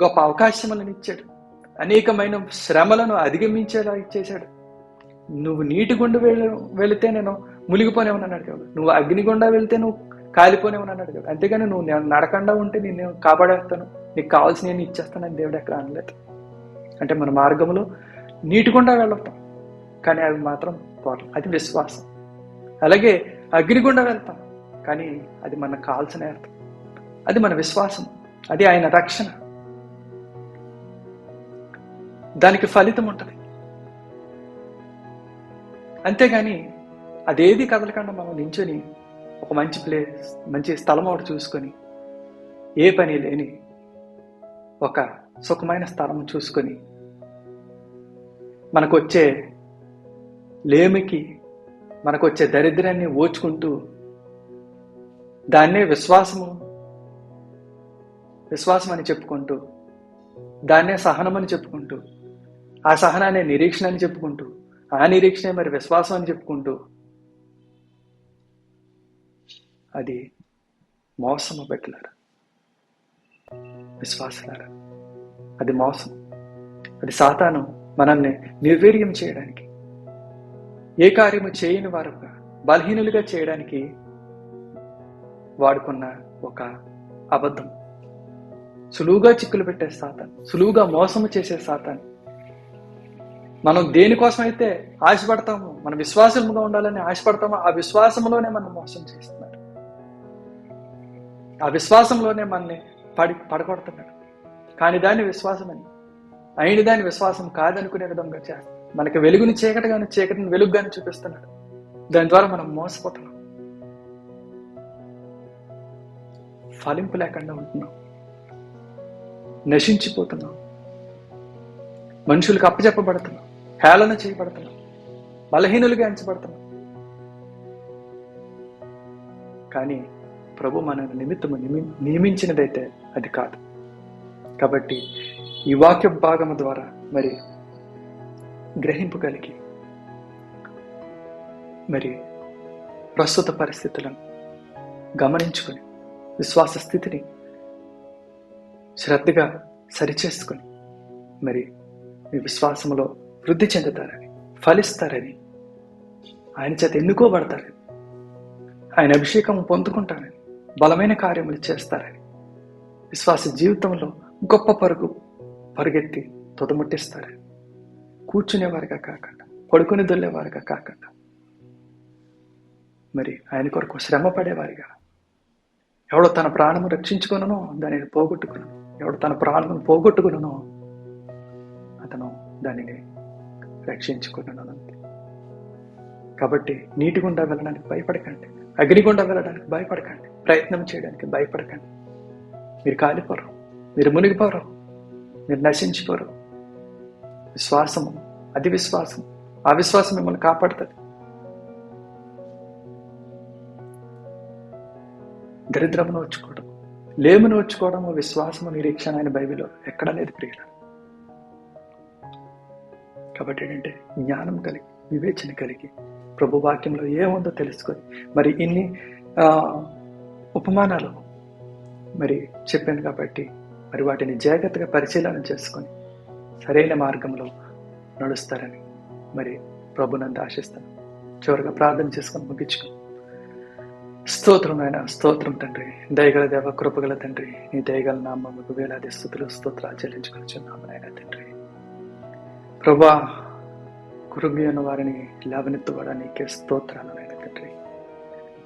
గొప్ప అవకాశములను ఇచ్చాడు, అనేకమైన శ్రమలను అధిగమించేలా ఇచ్చేశాడు. నువ్వు నీటి గుండా వెళితే నేను మునిగిపోనేమని అన్నాడు కదా, నువ్వు అగ్నిగుండా వెళితే నువ్వు కాలిపోనేమని అన్నాడు కదా. అంతేగాని నువ్వు నడకుండా ఉంటే నేను కాపాడేస్తాను, నీకు కావాల్సిన నేను ఇచ్చేస్తానని దేవుడు ఎక్కడ అనలేదు. అంటే మన మార్గంలో నీటి గుండా వెళ్తాం, కానీ అవి మాత్రం పోవడం, అది విశ్వాసం. అలాగే అగ్నిగుండా వెళ్తాం, కానీ అది మనకు కావాల్సిన అర్థం, అది మన విశ్వాసం, అది ఆయన రక్షణ. దానికి ఫలితం ఉంటుంది. అంతేగాని అదేది కదలకుండా మనం నించొని ఒక మంచి ప్లేస్, మంచి స్థలం ఒకటి చూసుకొని, ఏ పని లేని ఒక సుఖమైన స్థలం చూసుకొని, మనకొచ్చే లేమికి, మనకొచ్చే దరిద్రాన్ని ఓచుకుంటూ దాన్నే విశ్వాసం అని చెప్పుకుంటూ, దాన్నే సహనం అని చెప్పుకుంటూ, ఆ సహనాన్ని నిరీక్షణ అని చెప్పుకుంటూ, ఆ నిరీక్షణ మరి విశ్వాసం అని చెప్పుకుంటూ, అది మోసము పెట్టలేరు విశ్వాసులారా. అది మోసం, అది సాతాను మనల్ని నిర్వీర్యం చేయడానికి, ఏ కార్యము చేయని వారుగా బలహీనులుగా చేయడానికి వాడుకున్న ఒక అబద్ధం. సులువుగా చిక్కులు పెట్టే సాతాను, సులువుగా మోసము చేసే సాతాను. మనం దేనికోసం అయితే ఆశపడతామో, మన విశ్వాసముగా ఉండాలని ఆశపడతామో, ఆ విశ్వాసంలోనే మనం మోసం చేస్తున్నారు, ఆ విశ్వాసంలోనే మనల్ని పడగొడుతున్నాడు. కానీ దాన్ని విశ్వాసమని, అయిన దాన్ని విశ్వాసం కాదనుకునే విధంగా చేస్తాం. మనకి వెలుగుని చీకటిగాను, చీకటిని వెలుగుగాను చూపిస్తున్నాడు. దాని ద్వారా మనం మోసపోతున్నాం, ఫలింపు లేకుండా ఉంటున్నాం, నశించిపోతున్నాం, మనుషులకు అప్పచెప్పబడుతున్నాం, హేళన చేయబడుతున్నాం, బలహీనులుగా ఎంచబడుతున్నాం. కానీ ప్రభు మన నిమిత్తము నియమించినదైతే అది కాదు. కాబట్టి ఈ వాక్య భాగము ద్వారా మరి గ్రహింపు కలిగి, మరి ప్రస్తుత పరిస్థితులను గమనించుకొని విశ్వాస స్థితిని శ్రద్ధగా సరిచేసుకొని మరి మీ విశ్వాసంలో వృద్ధి చెందుతారని, ఫలిస్తారని, ఆయన చేత ఎన్నుకోబడతారని, ఆయన అభిషేకం పొందుకుంటారని, బలమైన కార్యములు చేస్తారని, విశ్వాస జీవితంలో గొప్ప పరుగెత్తి తొదముట్టిస్తారని, కూర్చునేవారుగా కాకుండా, పడుకుని దొల్లేవారుగా కాకుండా, మరి ఆయన కొరకు శ్రమ పడేవారిగా, ఎవడో తన ప్రాణము రక్షించుకునో దానిని పోగొట్టుకును, ఎవడు తన ప్రాణమును పోగొట్టుకునో అతను దానిని రక్షించుకున్నాను. కాబట్టి నీటి గుండా వెళ్ళడానికి భయపడకండి, అగ్నిగుండా వెళ్ళడానికి భయపడకండి, ప్రయత్నం చేయడానికి భయపడకండి. మీరు కాలిపోరు, మీరు మునిగిపోరు, మీరు నశించిపోరు. విశ్వాసము, అది విశ్వాసం, ఆ విశ్వాసం మిమ్మల్ని కాపాడుతుంది. దరిద్రమును వచ్చుకోవడం, లేమును వచ్చుకోవడము విశ్వాసము నిరీక్షణ అని బైబిల్లో ఎక్కడ లేదు ప్రియుల. కాబట్టి ఏంటంటే జ్ఞానం కలిగి, వివేచన కలిగి, ప్రభు వాక్యంలో ఏముందో తెలుసుకొని, మరి ఇన్ని ఉపమానాలు మరి చెప్పాను కాబట్టి మరి వాటిని జాగ్రత్తగా పరిశీలన చేసుకొని సరైన మార్గంలో నడుస్తారని మరి ప్రభునందు ఆశిస్తాను. చివరిగా ప్రార్థన చేసుకొని ముగించుకుని, స్తోత్రం నాయన, స్తోత్రం తండ్రి, దయగల దేవ, కృపగల తండ్రి, నీ దయగల నామముకు వేలాది స్తుతులు స్తోత్రాలు చెల్లించుకొనిచున్నాము నాయన తండ్రి. ప్రభా, కృంగి ఉన్న వారిని లేవనెత్తువాడా నీకే స్తోత్రాలు నాయన తండ్రి.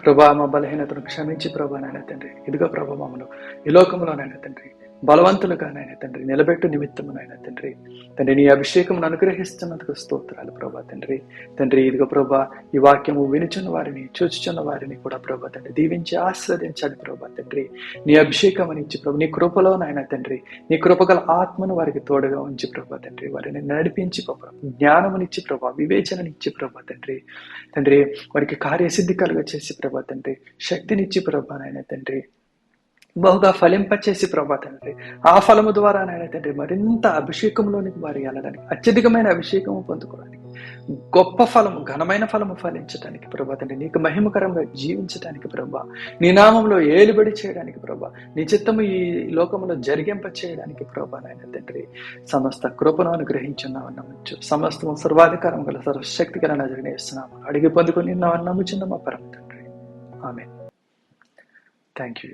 ప్రభా, మా బలహీనతను క్షమించి ప్రభా నాయన తండ్రి, ఇదిగో ప్రభా మమ్మను ఈ లోకంలో నాయన తండ్రి బలవంతులుగా నాయన తండ్రి నిలబెట్టు నిమిత్తము నాయన తండ్రి. తండ్రి నీ అభిషేకమును అనుగ్రహిస్తున్నందుకు స్తోత్రాలు ప్రభా తండ్రి. తండ్రి ఇదిగో ప్రభా, ఈ వాక్యము వినుచున్న వారిని, చూచుచున్న వారిని కూడా ప్రభా తండ్రి దీవించి ఆస్వాదించాలి ప్రభా తండ్రి. నీ అభిషేకం ఇచ్చి ప్రభు, నీ కృపలో నాయన తండ్రి, నీ కృపగల ఆత్మను వారికి తోడుగా ఉంచి ప్రభా తండ్రి, వారిని నడిపించి ప్రభా, జ్ఞానమునిచ్చి ప్రభా, వివేచననిచ్చి ప్రభా తండ్రి. తండ్రి వారికి కార్యసిద్ధి కలుగ చేసి ప్రభా తండ్రి, శక్తినిచ్చి ప్రభా నాయన తండ్రి, బహుగా ఫలింపచేసి ప్రభా తండ్రి, ఆ ఫలము ద్వారా నాయన తండ్రి మరింత అభిషేకంలోనికి వారి వెళ్ళడానికి, అత్యధికమైన అభిషేకము పొందుకోవడానికి, గొప్ప ఫలము, ఘనమైన ఫలము ఫలించడానికి ప్రభా తండ్రి, నీకు మహిమకరంగా జీవించడానికి ప్రభా, నీ నామంలో ఏలుబడి చేయడానికి ప్రభా, నీ చిత్తము ఈ లోకంలో జరిగింప చేయడానికి ప్రభా నాయన తండ్రి సమస్త కృపను అనుగ్రహించున్నామని నమ్ముచ్చు. సమస్తము సర్వాధికారం గల సర్వశక్తి గల నజరుని ఇస్తున్నాము అడిగి పొందుకొని నమ్ముచున్న మా పరమ తండ్రి. ఆమేన్. Thank you.